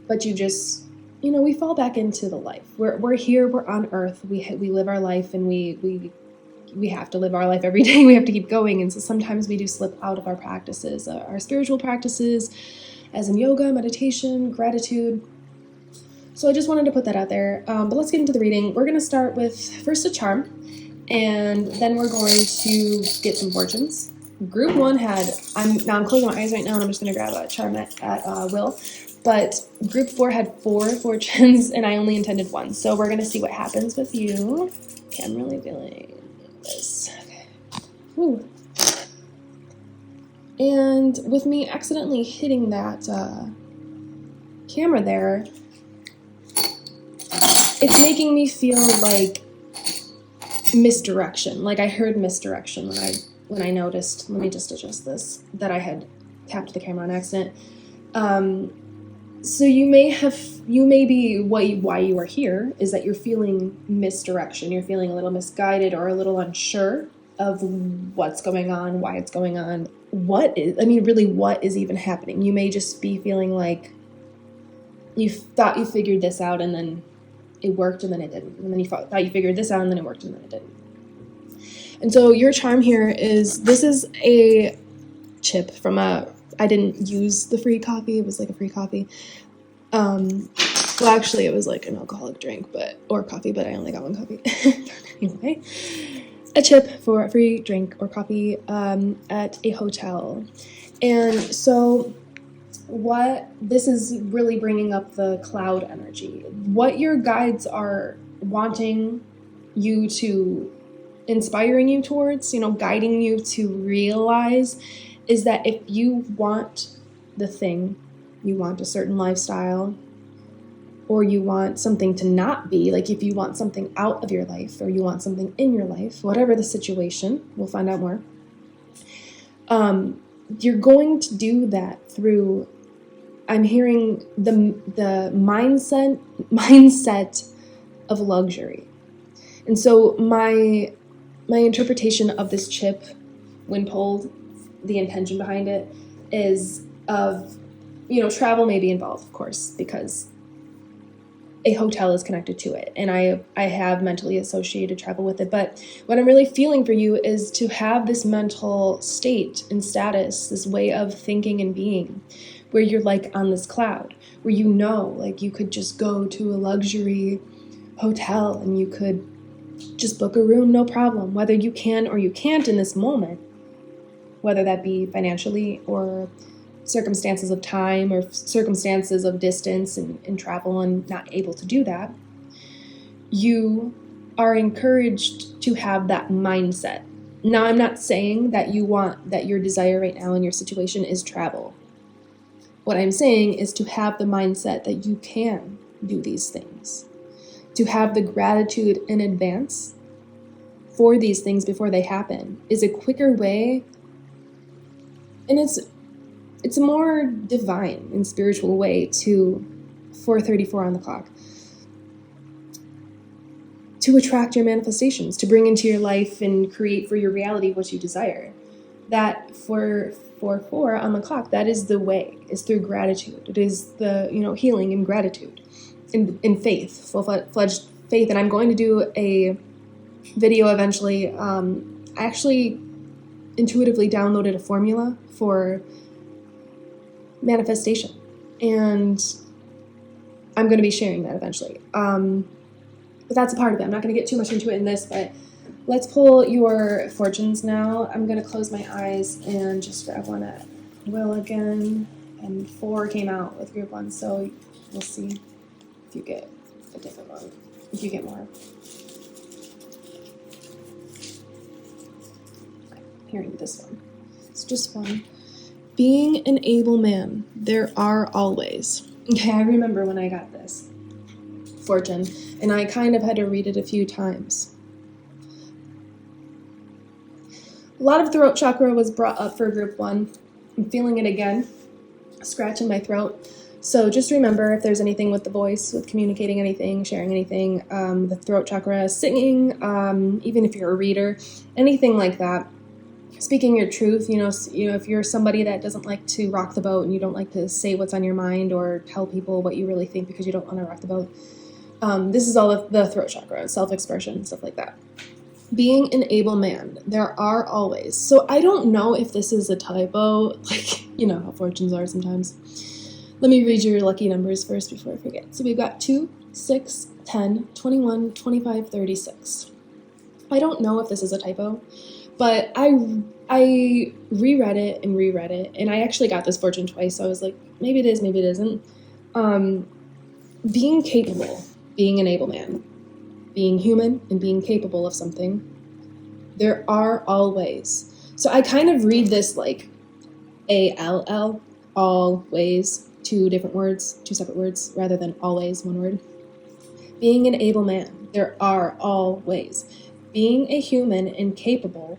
but you just, we fall back into the life. We're here, we're on earth, we live our life, and we have to live our life every day. We have to keep going. And so sometimes we do slip out of our practices, our spiritual practices, as in yoga, meditation, gratitude. So I just wanted to put that out there. But let's get into the reading. We're going to start with first a charm, and then we're going to get some fortunes. Group 1 I'm closing my eyes right now, and I'm just going to grab a charm at will. But group 4 had 4 fortunes, and I only intended 1. So we're going to see what happens with you. Okay, I'm really feeling this. Okay. Woo. And with me accidentally hitting that camera there, it's making me feel like misdirection. Like I heard misdirection when I noticed. Let me just adjust this. That I had tapped the camera on accident. So you may be why you are here is that you're feeling misdirection. You're feeling a little misguided or a little unsure of what's going on, why it's going on, what is even happening. You may just be feeling like you thought you figured this out and then it worked and then it didn't. And then you thought you figured this out and then it worked and then it didn't. And so your charm here is, this is a chip from I didn't use the free coffee. It was like a free coffee. Well, actually, it was like an alcoholic drink, or coffee, but I only got one coffee. Anyway, a chip for a free drink or coffee at a hotel. And so what this is really bringing up the cloud energy. What your guides are wanting you to, inspiring you towards, guiding you to realize, is that if you want the thing, you want a certain lifestyle, or you want something to not be, like if you want something out of your life, or you want something in your life, whatever the situation, we'll find out more, you're going to do that through, I'm hearing the mindset of luxury. And so my interpretation of this chip, when pulled, the intention behind it is of, travel may be involved, of course, because a hotel is connected to it, and I have mentally associated travel with it. But what I'm really feeling for you is to have this mental state and status, this way of thinking and being, where you're like on this cloud, where like you could just go to a luxury hotel and you could just book a room, no problem, whether you can or you can't in this moment, whether that be financially or circumstances of time or circumstances of distance and travel and not able to do that. You are encouraged to have that mindset. Now, I'm not saying that your desire right now in your situation is travel. What I'm saying is to have the mindset that you can do these things, to have the gratitude in advance for these things before they happen is a quicker way, and it's a more divine and spiritual way to 4:34 on the clock, to attract your manifestations, to bring into your life and create for your reality what you desire. That for 4 on the clock, that is the way, is through gratitude. It is the, healing in gratitude, in faith, full-fledged faith. And I'm going to do a video eventually. I actually intuitively downloaded a formula for manifestation, and I'm going to be sharing that eventually. But that's a part of it. I'm not going to get too much into it in this, but let's pull your fortunes now. I'm going to close my eyes and just grab one at will again, and 4 came out with group 1, so we'll see if you get a different one, if you get more. Okay, hearing this one. It's just one. Being an able man, there are always. Okay, I remember when I got this fortune, and I kind of had to read it a few times. A lot of throat chakra was brought up for group 1. I'm feeling it again, scratch in my throat. So just remember, if there's anything with the voice, with communicating anything, sharing anything, the throat chakra, singing, even if you're a reader, anything like that. Speaking your truth, if you're somebody that doesn't like to rock the boat and you don't like to say what's on your mind or tell people what you really think because you don't want to rock the boat, this is all of the throat chakra, self-expression, stuff like that. Being an able man, there are always. So I don't know if this is a typo, like, how fortunes are sometimes. Let me read your lucky numbers first before I forget. So we've got 2, 6, 10, 21, 25, 36. I don't know if this is a typo, but I reread it, and I actually got this fortune twice, so I was like, maybe it is, maybe it isn't. Being capable, being an able man, being human and being capable of something, there are always. So I kind of read this like A-L-L, always, 2 different words, 2 separate words, rather than always, 1 word. Being an able man, there are always. Being a human and capable,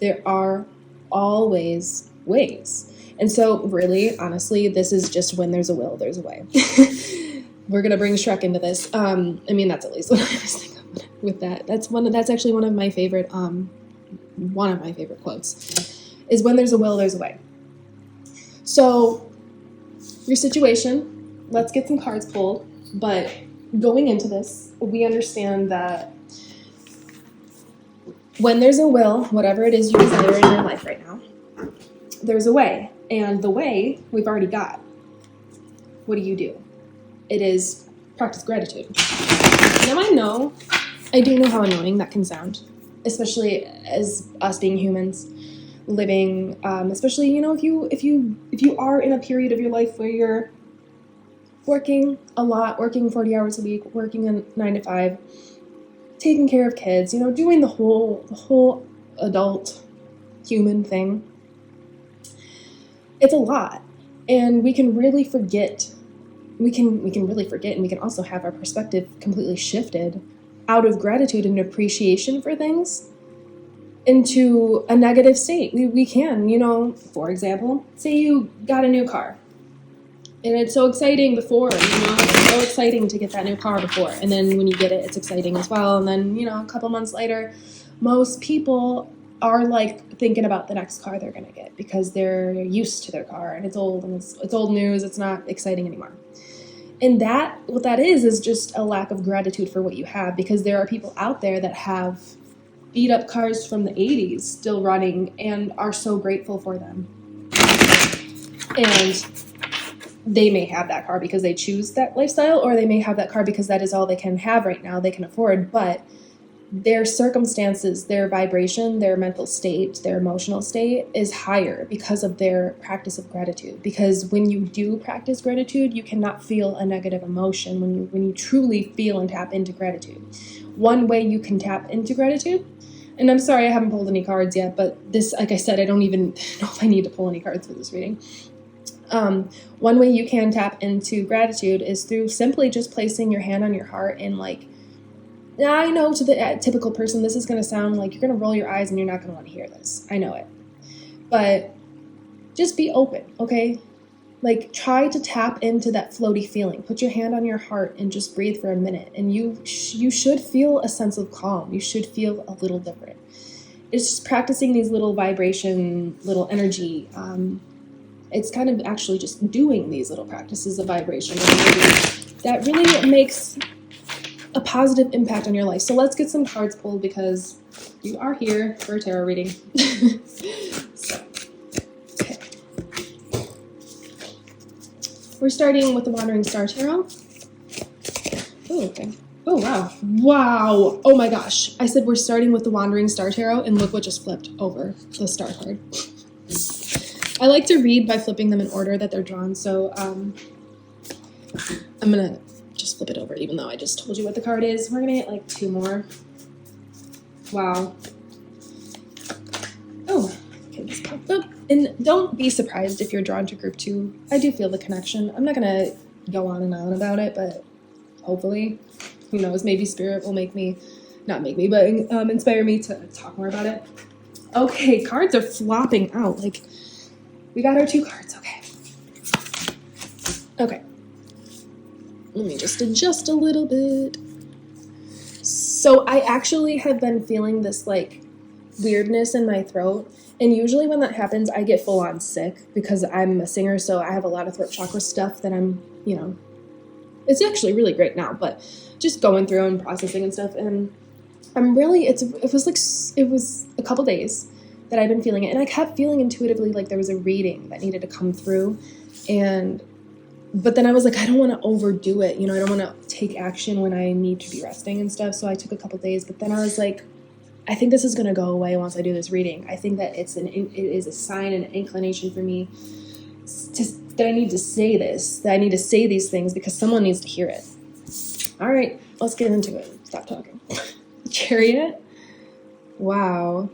there are always ways. And so really, honestly, this is just when there's a will, there's a way. We're going to bring Shrek into this. That's at least what I was thinking with that. That's actually one of my favorite quotes, is when there's a will, there's a way. So your situation, let's get some cards pulled. But going into this, we understand that when there's a will, whatever it is you desire in your life right now, there's a way. And the way we've already got. What do? It is practice gratitude. Now I do know how annoying that can sound, especially as us being humans, living, especially, if you are in a period of your life where you're working a lot, working 40 hours a week, working a 9 to 5, taking care of kids, doing the whole adult human thing. It's a lot, and we can really forget. We can really forget, and we can also have our perspective completely shifted out of gratitude and appreciation for things into a negative state. We can, for example, say you got a new car. And it's so exciting before, it's so exciting to get that new car before. And then when you get it, it's exciting as well. And then, a couple months later, most people are like thinking about the next car they're going to get because they're used to their car and it's old and it's old news. It's not exciting anymore. And what that is just a lack of gratitude for what you have, because there are people out there that have beat up cars from the 80s still running and are so grateful for them. And they may have that car because they choose that lifestyle, or they may have that car because that is all they can have right now, they can afford, but their circumstances, their vibration, their mental state, their emotional state is higher because of their practice of gratitude. Because when you do practice gratitude, you cannot feel a negative emotion when you truly feel and tap into gratitude. One way you can tap into gratitude, and I'm sorry I haven't pulled any cards yet, but this, like I said, I don't even know if I need to pull any cards for this reading. One way you can tap into gratitude is through simply just placing your hand on your heart and now I know to the typical person this is going to sound like you're going to roll your eyes and you're not going to want to hear this. I know it. But just be open, okay? Try to tap into that floaty feeling. Put your hand on your heart and just breathe for a minute. And you should feel a sense of calm. You should feel a little different. It's just practicing these little vibration, little energy. It's kind of actually just doing these little practices of vibration that really makes a positive impact on your life. So let's get some cards pulled because you are here for a tarot reading. Okay. We're starting with the Wandering Star Tarot. Oh, okay. Oh, wow. Wow. Oh my gosh. I said we're starting with the Wandering Star Tarot, and look what just flipped over the star card. I like to read by flipping them in order that they're drawn, so I'm going to just flip it over, even though I just told you what the card is. We're going to get 2 more. Wow. Oh, okay, this popped up. And don't be surprised if you're drawn to group 2. I do feel the connection. I'm not going to go on and on about it, but hopefully, who knows, maybe spirit will inspire me to talk more about it. Okay, cards are flopping out. We got our 2 cards, okay. Okay. Let me just adjust a little bit. So I actually have been feeling this weirdness in my throat. And usually when that happens, I get full on sick because I'm a singer. So I have a lot of throat chakra stuff that I'm, it's actually really great now, but just going through and processing and stuff. And I'm really, it was a couple days that I've been feeling it. And I kept feeling intuitively like there was a reading that needed to come through. But then I was I don't want to overdo it. I don't want to take action when I need to be resting and stuff. So I took a couple days, but then I was I think this is going to go away once I do this reading. I think that it is a sign and an inclination for me that I need to say this, that I need to say these things because someone needs to hear it. All right, let's get into it. Stop talking. Chariot. Wow.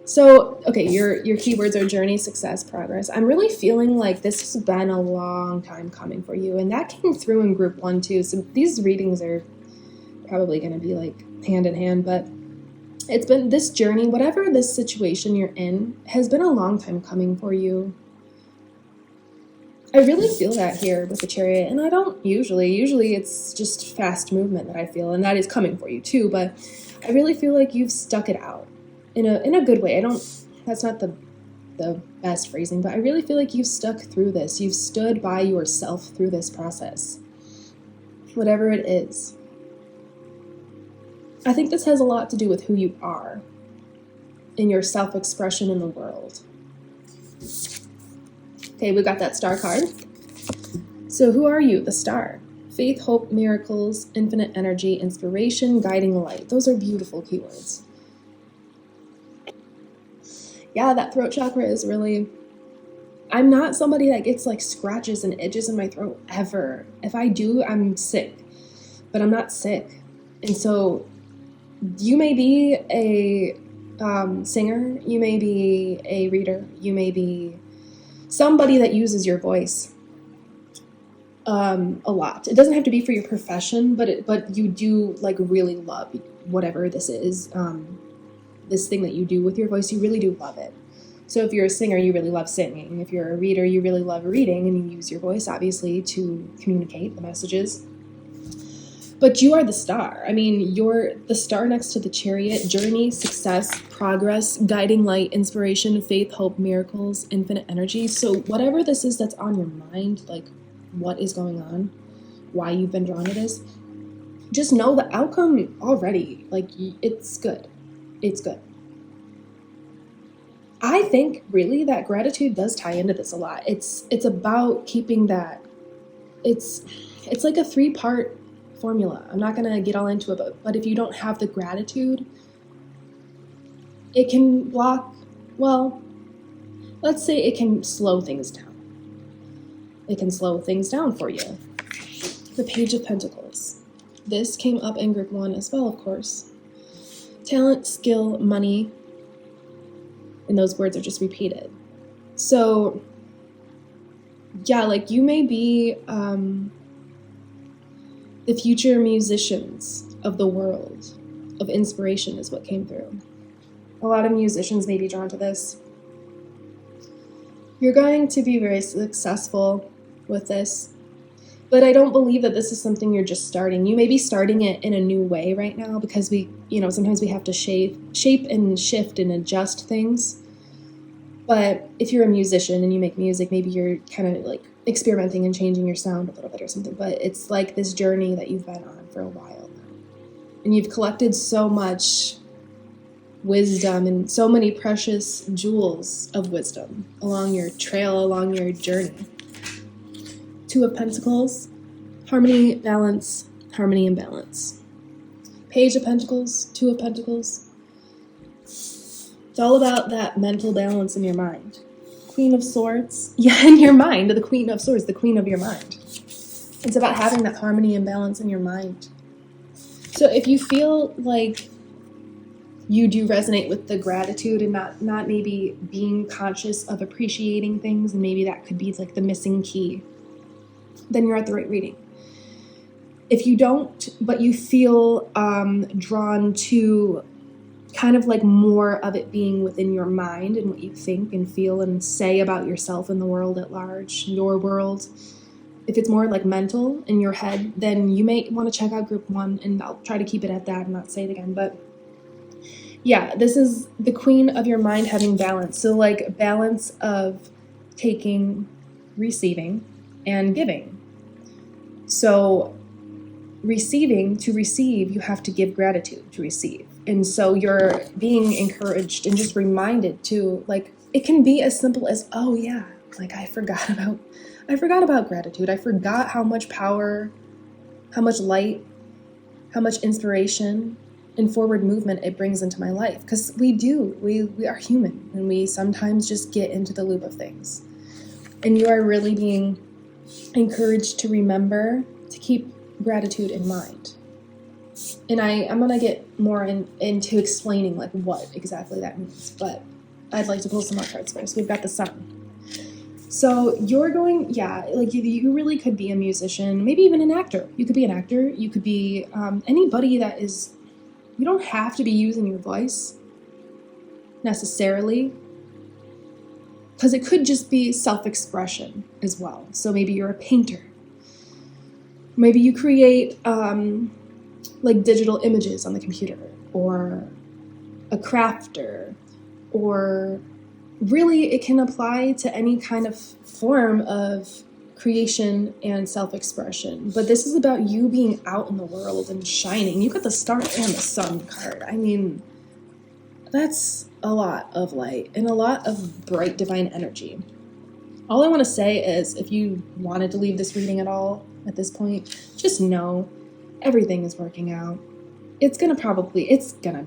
So, okay, your keywords are journey, success, progress. I'm really feeling like this has been a long time coming for you, and that came through in group 1 too. So these readings are probably going to be hand in hand, but it's been this journey, whatever this situation you're in, has been a long time coming for you. I really feel that here with the Chariot, and I don't usually it's just fast movement that I feel, and that is coming for you too, but I really feel like you've stuck it out. In a good way. That's not the the best phrasing, but I really feel like you've stuck through this. You've stood by yourself through this process, whatever it is. I think this has a lot to do with who you are in your self-expression in the world. Okay, we got that star card. So who are you? The star. Faith, hope, miracles, infinite energy, inspiration, guiding light. Those are beautiful keywords. Yeah, that throat chakra is really... I'm not somebody that gets like scratches and itches in my throat ever. If I do, I'm sick. But I'm not sick. And so you may be a singer, you may be a reader, you may be somebody that uses your voice a lot. It doesn't have to be for your profession, but you do like really love whatever this is, this thing that you do with your voice. You really do love it. So if you're a singer, you really love singing. If you're a reader, you really love reading, and you use your voice obviously to communicate the messages. But you are the star. I mean, you're the star next to the chariot. Journey, success, progress, guiding light, inspiration, faith, hope, miracles, infinite energy. So whatever this is that's on your mind, like what is going on, why you've been drawn to this, just know the outcome already. Like, it's good. It's good. I think really that gratitude does tie into this a lot. It's about keeping that. It's like a 3-part formula. I'm not going to get all into it, but if you don't have the gratitude, it can block, well, let's say it can slow things down. It can slow things down for you. The Page of Pentacles. This came up in group 1 as well, of course. Talent, skill, money, and those words are just repeated. So, yeah, like you may be the future musicians of the world, of inspiration is what came through. A lot of musicians may be drawn to this. You're going to be very successful with this, but I don't believe that this is something you're just starting. You may be starting it in a new way right now because sometimes we have to shape and shift and adjust things. But if you're a musician and you make music, maybe you're kind of like experimenting and changing your sound a little bit or something. But it's like this journey that you've been on for a while now. And you've collected so much wisdom and so many precious jewels of wisdom along your trail, along your journey. 2 of Pentacles, harmony, balance, harmony and balance. Page of Pentacles, 2 of Pentacles. It's all about that mental balance in your mind. Queen of Swords, yeah, in your mind, the Queen of Swords, the queen of your mind. It's about having that harmony and balance in your mind. So if you feel like you do resonate with the gratitude and not maybe being conscious of appreciating things, and maybe that could be like the missing key, then you're at the right reading. If you don't, but you feel drawn to kind of like more of it being within your mind and what you think and feel and say about yourself and the world at large, your world, if it's more like mental in your head, then you may want to check out group 1, and I'll try to keep it at that and not say it again. But yeah, this is the queen of your mind having balance. So like balance of taking, receiving, and giving. So receiving, to receive, you have to give gratitude to receive. And so you're being encouraged and just reminded to, like, it can be as simple as, oh yeah, like I forgot about gratitude. I forgot how much power, how much light, how much inspiration and forward movement it brings into my life. Because we are human, and we sometimes just get into the loop of things. And you are really being encouraged to remember to keep gratitude in mind. And I'm going to get more into explaining like what exactly that means, but I'd like to pull some more cards first. We've got the Sun. So you're going, yeah, like you really could be a musician, maybe even an actor. You could be an actor. You could be anybody that is, you don't have to be using your voice necessarily, because it could just be self-expression as well. So maybe you're a painter. Maybe you create like digital images on the computer, or a crafter, or really it can apply to any kind of form of creation and self-expression. But this is about you being out in the world and shining. You got the star and the sun card. I mean, that's a lot of light and a lot of bright divine energy. All I want to say is, if you wanted to leave this reading at all at this point, just know everything is working out. It's gonna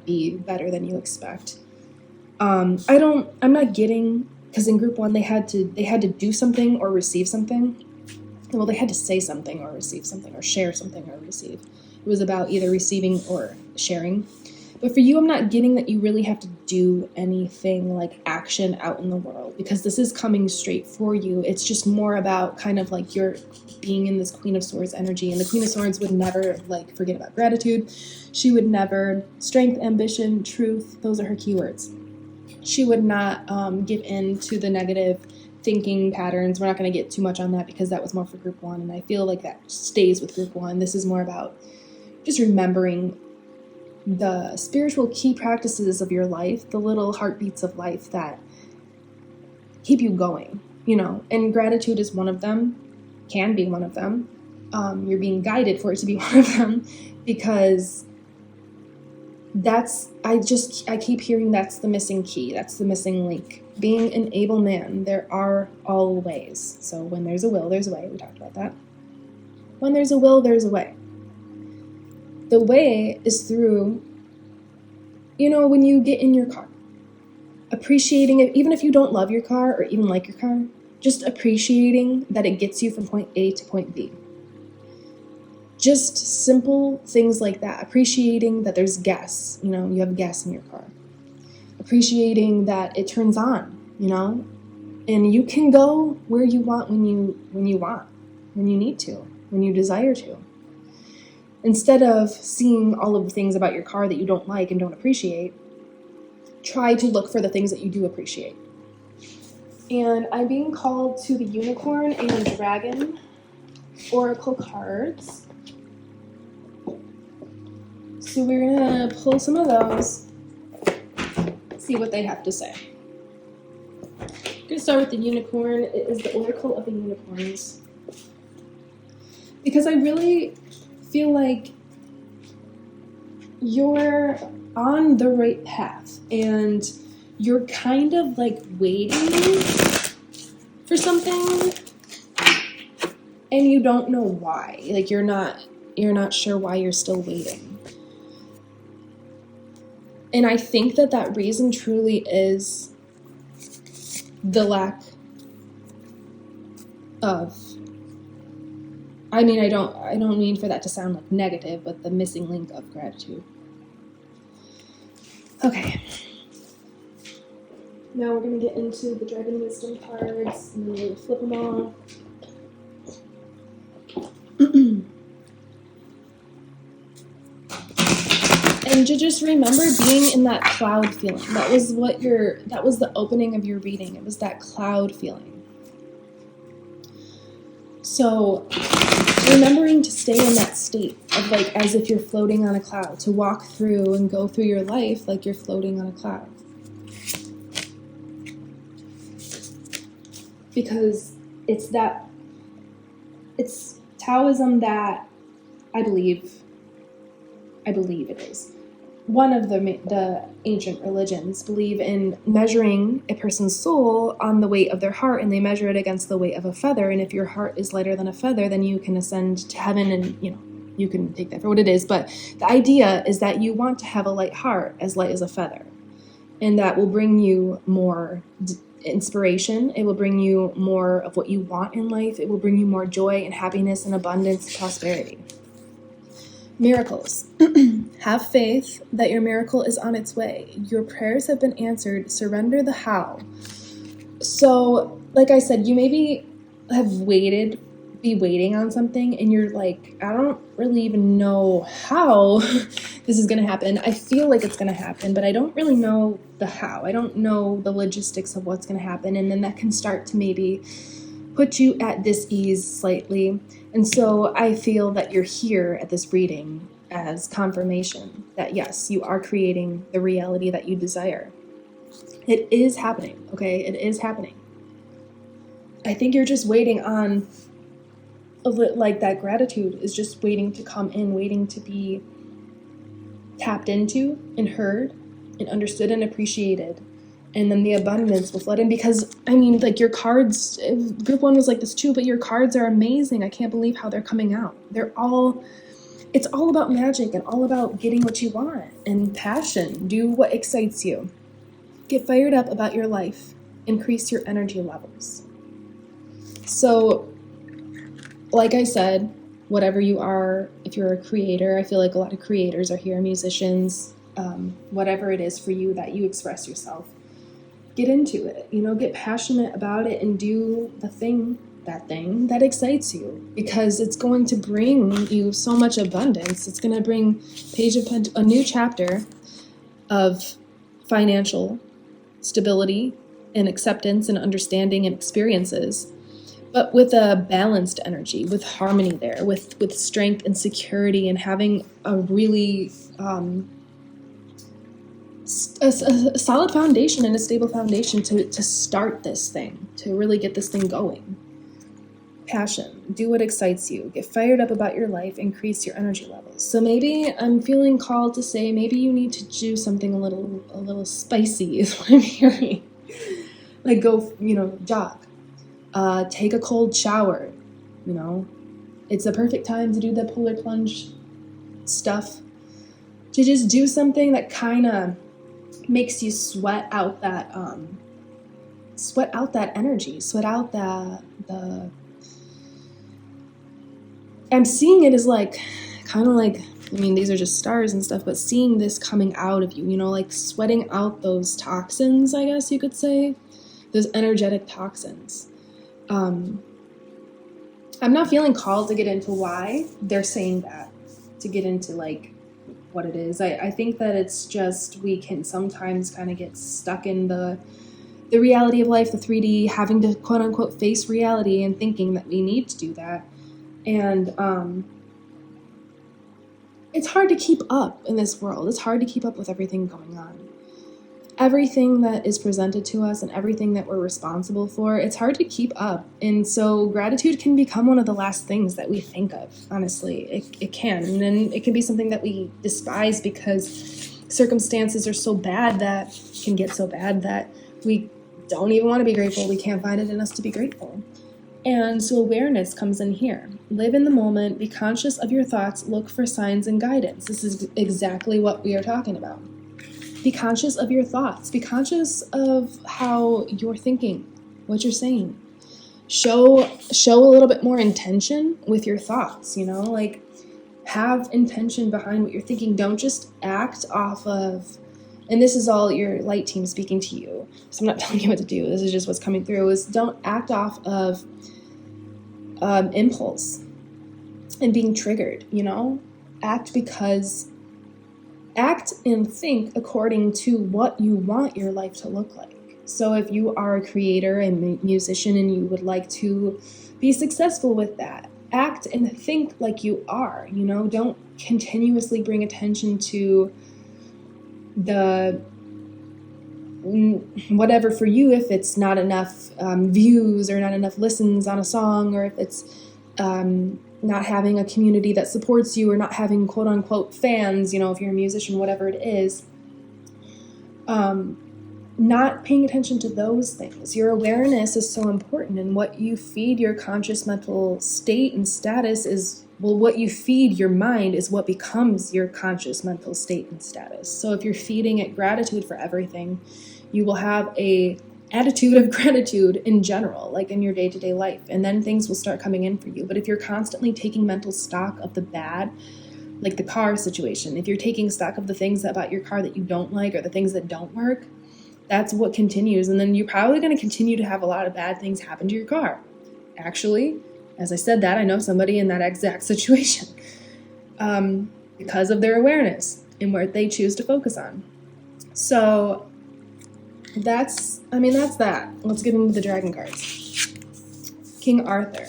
be better than you expect. I'm not getting, because in group 1 they had to do something or receive something. Well, they had to say something or receive something, or share something or receive. It was about either receiving or sharing. But for you, I'm not getting that you really have to do anything like action out in the world, because this is coming straight for you. It's just more about kind of like you're being in this Queen of Swords energy, and the Queen of Swords would never like forget about gratitude. She would never, strength, ambition, truth, those are her keywords. She would not give in to the negative thinking patterns. We're not going to get too much on that because that was more for group 1, and I feel like that stays with group 1. This is more about just remembering the spiritual key practices of your life, the little heartbeats of life that keep you going, and gratitude is one of them, can be one of them. You're being guided for it to be one of them, because I keep hearing that's the missing key, that's the missing link. Being an able man, there are all ways. So when there's a will, there's a way. We talked about that. When there's a will, there's a way. The way is through, when you get in your car, appreciating it, even if you don't love your car or even like your car, just appreciating that it gets you from point A to point B. Just simple things like that. Appreciating that there's gas, you have gas in your car. Appreciating that it turns on, and you can go where you want when you want, when you need to, when you desire to. Instead of seeing all of the things about your car that you don't like and don't appreciate, try to look for the things that you do appreciate. And I'm being called to the Unicorn and Dragon Oracle cards. So we're going to pull some of those, see what they have to say. I'm going to start with the Unicorn. It is the Oracle of the Unicorns. Because I really feel like you're on the right path, and you're kind of like waiting for something, and you don't know why. Like you're not sure why you're still waiting. And I think that reason truly is the lack of, I don't mean for that to sound like negative, but the missing link of gratitude. Okay. Now we're going to get into the Dragon Wisdom cards, and then we'll flip them all. And to just remember being in that cloud feeling. That was the opening of your reading. It was that cloud feeling. So remembering to stay in that state of like as if you're floating on a cloud, to walk through and go through your life like you're floating on a cloud. Because it's Taoism that I believe it is. One of the ancient religions believe in measuring a person's soul on the weight of their heart, and they measure it against the weight of a feather. And if your heart is lighter than a feather, then you can ascend to heaven, and you can take that for what it is. But the idea is that you want to have a light heart, as light as a feather, and that will bring you more inspiration. It will bring you more of what you want in life. It will bring you more joy and happiness and abundance and prosperity. Miracles. Have faith that your miracle is on its way. Your prayers have been answered. Surrender the how. So, like I said, you maybe be waiting on something, and you're like, I don't really even know how this is going to happen. I feel like it's going to happen, but I don't really know the how. I don't know the logistics of what's going to happen, and then that can start to maybe put you at dis-ease slightly. And so I feel that you're here at this reading as confirmation that yes, you are creating the reality that you desire. It is happening, okay? It is happening. I think you're just waiting on, like, that gratitude is just waiting to come in, waiting to be tapped into and heard and understood and appreciated. And then the abundance will flood in, because, I mean, like, your cards, group 1 was like this too, but your cards are amazing. I can't believe how they're coming out. It's all about magic and all about getting what you want and passion. Do what excites you. Get fired up about your life. Increase your energy levels. So, like I said, whatever you are, if you're a creator, I feel like a lot of creators are here, musicians, whatever it is for you that you express yourself, get into it, get passionate about it and do that thing that excites you, because it's going to bring you so much abundance. It's going to bring a new chapter of financial stability and acceptance and understanding and experiences, but with a balanced energy, with harmony there, with strength and security, and having a really a solid foundation and a stable foundation to start this thing, to really get this thing going. Passion. Do what excites you. Get fired up about your life. Increase your energy levels. So maybe I'm feeling called to say maybe you need to do something a little spicy is what I'm hearing. Like go, jog. Take a cold shower. It's a perfect time to do the polar plunge stuff. To just do something that kind of makes you sweat out that energy, sweat out the I'm seeing it as like, kind of like, these are just stars and stuff, but seeing this coming out of you, like sweating out those toxins, I guess you could say, those energetic toxins. I'm not feeling called to get into why they're saying that, to get into like what it is. I think that it's just, we can sometimes kind of get stuck in the reality of life, the 3D, having to quote unquote face reality and thinking that we need to do that. And it's hard to keep up in this world. It's hard to keep up with everything going on. Everything that is presented to us and everything that we're responsible for, it's hard to keep up. And so gratitude can become one of the last things that we think of, honestly. It can. And then it can be something that we despise because circumstances are so bad that can get so bad that we don't even want to be grateful. We can't find it in us to be grateful. And so awareness comes in here. Live in the moment, be conscious of your thoughts, look for signs and guidance. This is exactly what we are talking about. Be conscious of your thoughts. Be conscious of how you're thinking, what you're saying. Show a little bit more intention with your thoughts, like have intention behind what you're thinking. Don't just act off of, and this is all your light team speaking to you, so I'm not telling you what to do. This is just what's coming through, is don't act off of impulse and being triggered, act and think according to what you want your life to look like. So if you are a creator and musician and you would like to be successful with that, act and think like you are, don't continuously bring attention to the whatever for you, if it's not enough views or not enough listens on a song, or if it's not having a community that supports you, or not having quote unquote fans, if you're a musician, whatever it is, not paying attention to those things. Your awareness is so important, and what you feed your conscious mental state and status is, what you feed your mind is what becomes your conscious mental state and status. So if you're feeding it gratitude for everything, you will have a attitude of gratitude in general, like in your day-to-day life, and then things will start coming in for you. But if you're constantly taking mental stock of the bad, like the car situation, if you're taking stock of the things about your car that you don't like or the things that don't work, that's what continues. And then you're probably going to continue to have a lot of bad things happen to your car. Actually, as I said that, I know somebody in that exact situation because of their awareness and what they choose to focus on. So that's that. Let's get into the dragon cards. King Arthur.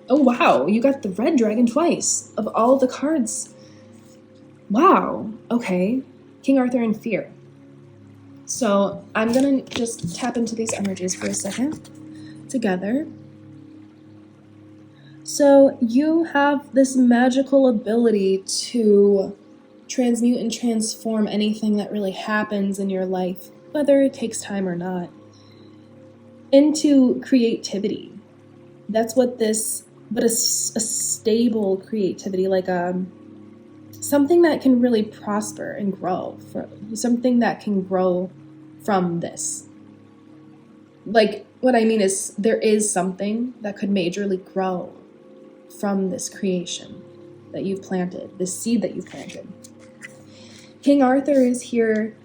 Oh, wow. You got the red dragon twice of all the cards. Wow. Okay. King Arthur in fear. So I'm going to just tap into these energies for a second together. So you have this magical ability to transmute and transform anything that really happens in your life, whether it takes time or not, into creativity. That's what this, but a stable creativity, like something that can really prosper and grow, something that can grow from this. Like, what I mean is there is something that could majorly grow from this creation that you've planted, this seed that you've planted. King Arthur is here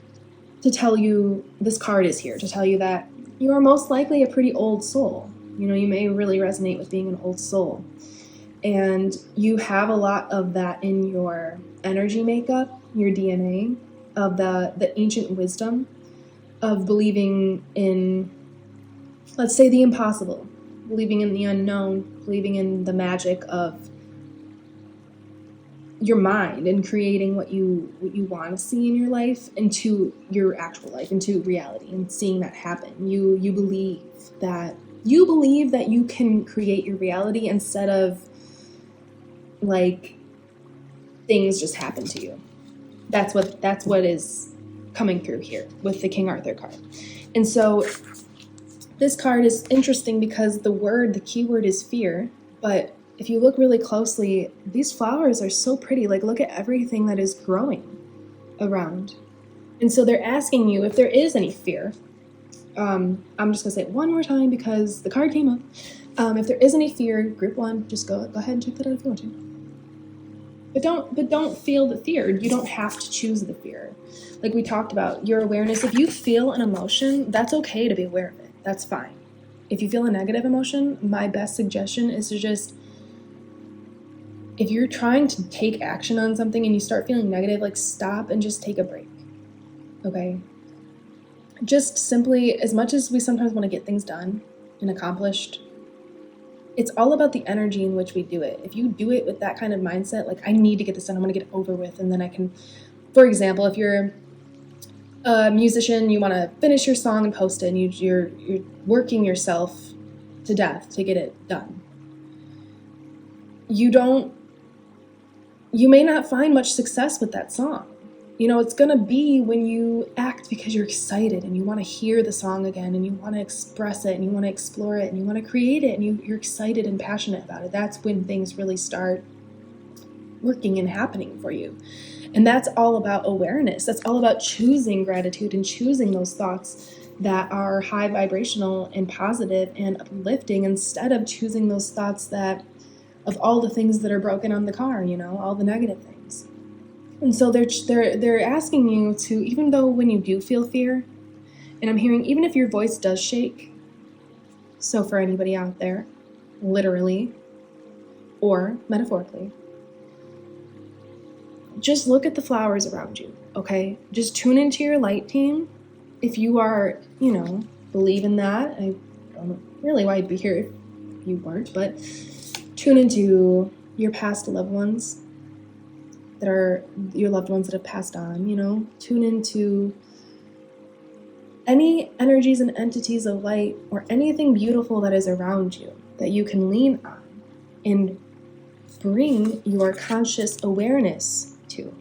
to tell you, this card is here to tell you that you are most likely a pretty old soul. You know, you may really resonate with being an old soul. And you have a lot of that in your energy makeup, your DNA, of the ancient wisdom of believing in, let's say, the impossible, believing in the unknown, believing in the magic of your mind and creating what you want to see in your life into your actual life, into reality, and seeing that happen. You believe that you can create your reality instead of like things just happen to you. That's what is coming through here with the King Arthur card. And so this card is interesting because the keyword is fear, but if you look really closely, these flowers are so pretty. Like, look at everything that is growing around. And so they're asking you if there is any fear. I'm just gonna say it one more time because the card came up. If there is any fear, group one, just go ahead and check that out if you want to. But don't feel the fear. You don't have to choose the fear. Like we talked about, your awareness. If you feel an emotion, that's okay to be aware of it. That's fine. If you feel a negative emotion, my best suggestion is to just, if you're trying to take action on something and you start feeling negative, like stop and just take a break. Okay? Just simply, as much as we sometimes want to get things done and accomplished, it's all about the energy in which we do it. If you do it with that kind of mindset, like, I need to get this done, I'm going to get it over with, and then I can, for example, if you're a musician, you want to finish your song and post it, and you're working yourself to death to get it done. You may not find much success with that song. You know, it's going to be when you act because you're excited and you want to hear the song again and you want to express it and you want to explore it and you want to create it and you're excited and passionate about it. That's when things really start working and happening for you. And that's all about awareness. That's all about choosing gratitude and choosing those thoughts that are high vibrational and positive and uplifting, instead of choosing those thoughts that of all the things that are broken on the car, you know, all the negative things. And so they're asking you to, even though when you do feel fear, and I'm hearing even if your voice does shake, so for anybody out there, literally or metaphorically, just look at the flowers around you, okay? Just tune into your light team. If you are, you know, believe in that, I don't know really why I'd be here if you weren't, but tune into your past loved ones that are your loved ones that have passed on, you know. Tune into any energies and entities of light or anything beautiful that is around you that you can lean on and bring your conscious awareness to.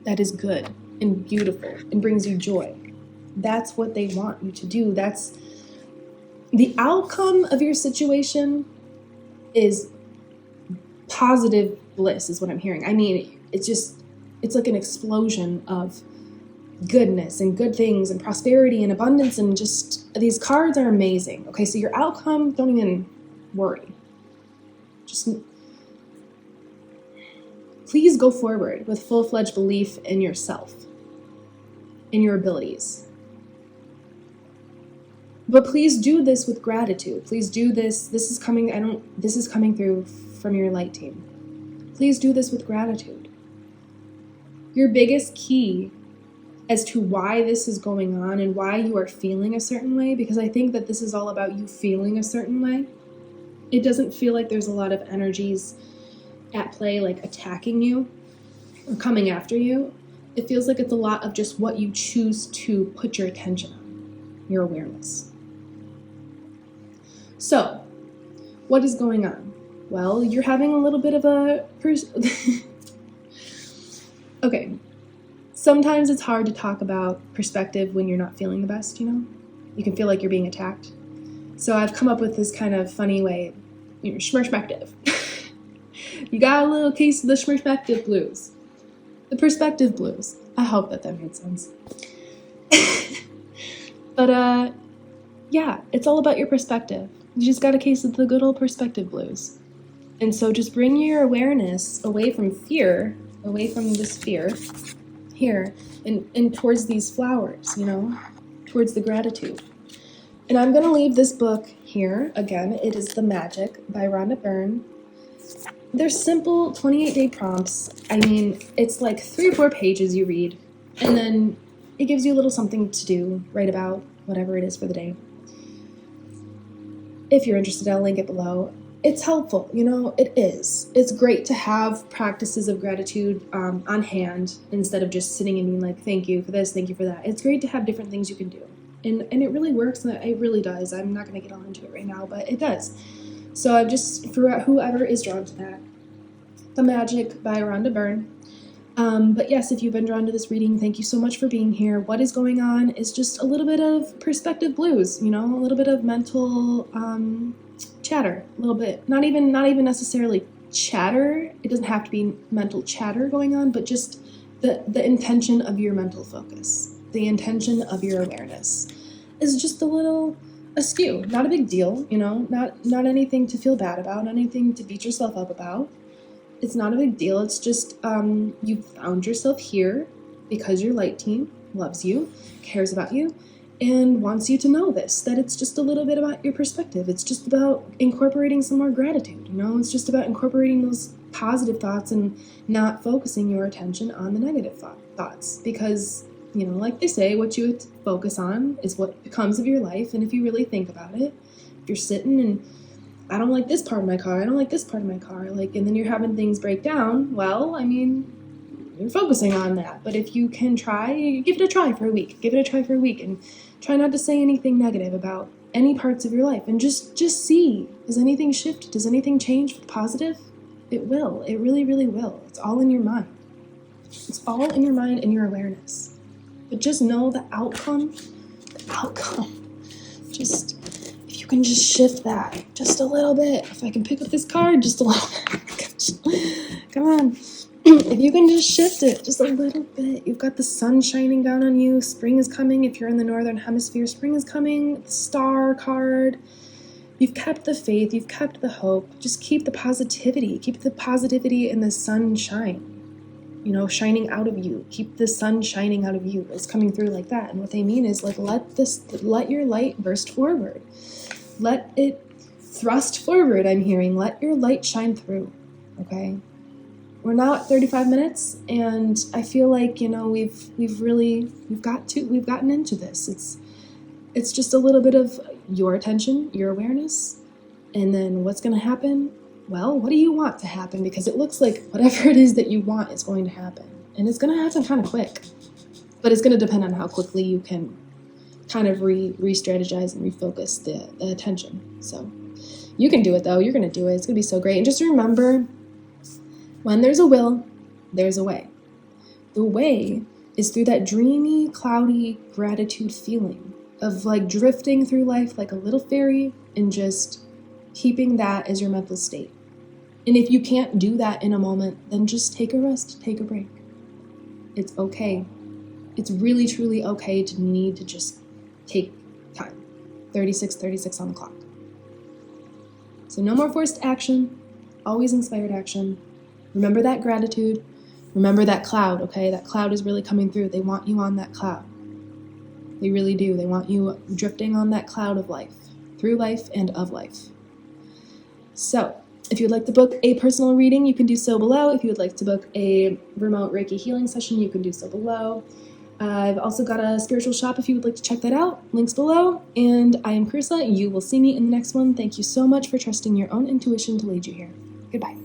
That is good and beautiful and brings you joy. That's what they want you to do. That's the outcome of your situation is positive bliss is what I'm hearing. I mean, it's like an explosion of goodness and good things and prosperity and abundance, and just these cards are amazing. Okay, so your outcome, don't even worry. Just please go forward with full-fledged belief in yourself, in your abilities. But please do this with gratitude. Please do this. This is coming through from your light team. Please do this with gratitude. Your biggest key as to why this is going on and why you are feeling a certain way, because I think that this is all about you feeling a certain way. It doesn't feel like there's a lot of energies at play, like attacking you or coming after you. It feels like it's a lot of just what you choose to put your attention on, your awareness. So, what is going on? Well, you're having a little bit of a... Okay, sometimes it's hard to talk about perspective when you're not feeling the best, you know? You can feel like you're being attacked. So I've come up with this kind of funny way, schmerspective. You got a little case of the schmerspective blues. The perspective blues. I hope that made sense. But, yeah, it's all about your perspective. You just got a case of the good old perspective blues. And so just bring your awareness away from fear, away from this fear, here, and towards these flowers, you know, towards the gratitude. And I'm going to leave this book here. Again, it is The Magic by Rhonda Byrne. They're simple 28-day prompts. I mean, it's like 3 or 4 pages you read, and then it gives you a little something to do, write about, whatever it is for the day. If you're interested, I'll link it below. It's helpful, you know, it is. It's great to have practices of gratitude on hand instead of just sitting and being like, thank you for this, thank you for that. It's great to have different things you can do. And it really works, and it really does. I'm not going to get on into it right now, but it does. So I'm just, for whoever is drawn to that, The Magic by Rhonda Byrne. But yes, if you've been drawn to this reading, thank you so much for being here. What is going on is just a little bit of perspective blues, you know, a little bit of mental chatter, a little bit. Not even necessarily chatter. It doesn't have to be mental chatter going on, but just the intention of your mental focus, the intention of your awareness is just a little askew. Not a big deal, you know, not anything to feel bad about, not anything to beat yourself up about. It's not a big deal. It's just you found yourself here because your light team loves you, cares about you, and wants you to know this, that it's just a little bit about your perspective. It's just about incorporating some more gratitude, you know? It's just about incorporating those positive thoughts and not focusing your attention on the negative thoughts. Because, you know, like they say, what you focus on is what becomes of your life. And if you really think about it, if you're sitting and I don't like this part of my car, I don't like this part of my car, like, and then you're having things break down, well, I mean, you're focusing on that. But if you can try, give it a try for a week. Give it a try for a week and try not to say anything negative about any parts of your life. And just see, does anything shift? Does anything change for the positive? It will. It really, really will. It's all in your mind. It's all in your mind and your awareness. But just know the outcome, just, if you can just shift that just a little bit. If I can pick up this card just a little bit. Come on. If you can just shift it just a little bit. You've got the sun shining down on you. Spring is coming. If you're in the northern hemisphere, spring is coming. The star card. You've kept the faith. You've kept the hope. Just keep the positivity. Keep the positivity and the sunshine, you know, shining out of you. Keep the sun shining out of you. It's coming through like that. And what they mean is, like, let your light burst forward. Let it thrust forward, I'm hearing. Let your light shine through, okay? We're now at 35 minutes, and I feel like, you know, we've gotten into this. It's just a little bit of your attention, your awareness, and then what's going to happen? Well, what do you want to happen? Because it looks like whatever it is that you want is going to happen, and it's going to happen kind of quick, but it's going to depend on how quickly you can kind of re-strategize and refocus the attention. So you can do it, though. You're going to do it. It's going to be so great. And just remember, when there's a will, there's a way. The way is through that dreamy, cloudy gratitude feeling of like drifting through life like a little fairy and just keeping that as your mental state. And if you can't do that in a moment, then just take a rest, take a break. It's okay. It's really, truly okay to need to just take time. 36 on the clock. So no more forced action, always inspired action. Remember that gratitude. Remember that cloud, okay? That cloud is really coming through. They want you on that cloud. They really do. They want you drifting on that cloud of life, through life and of life. So, if you'd like to book a personal reading, you can do so below. If you would like to book a remote Reiki healing session, you can do so below. I've also got a spiritual shop if you would like to check that out. Links below. And I am Carissa. You will see me in the next one. Thank you so much for trusting your own intuition to lead you here. Goodbye.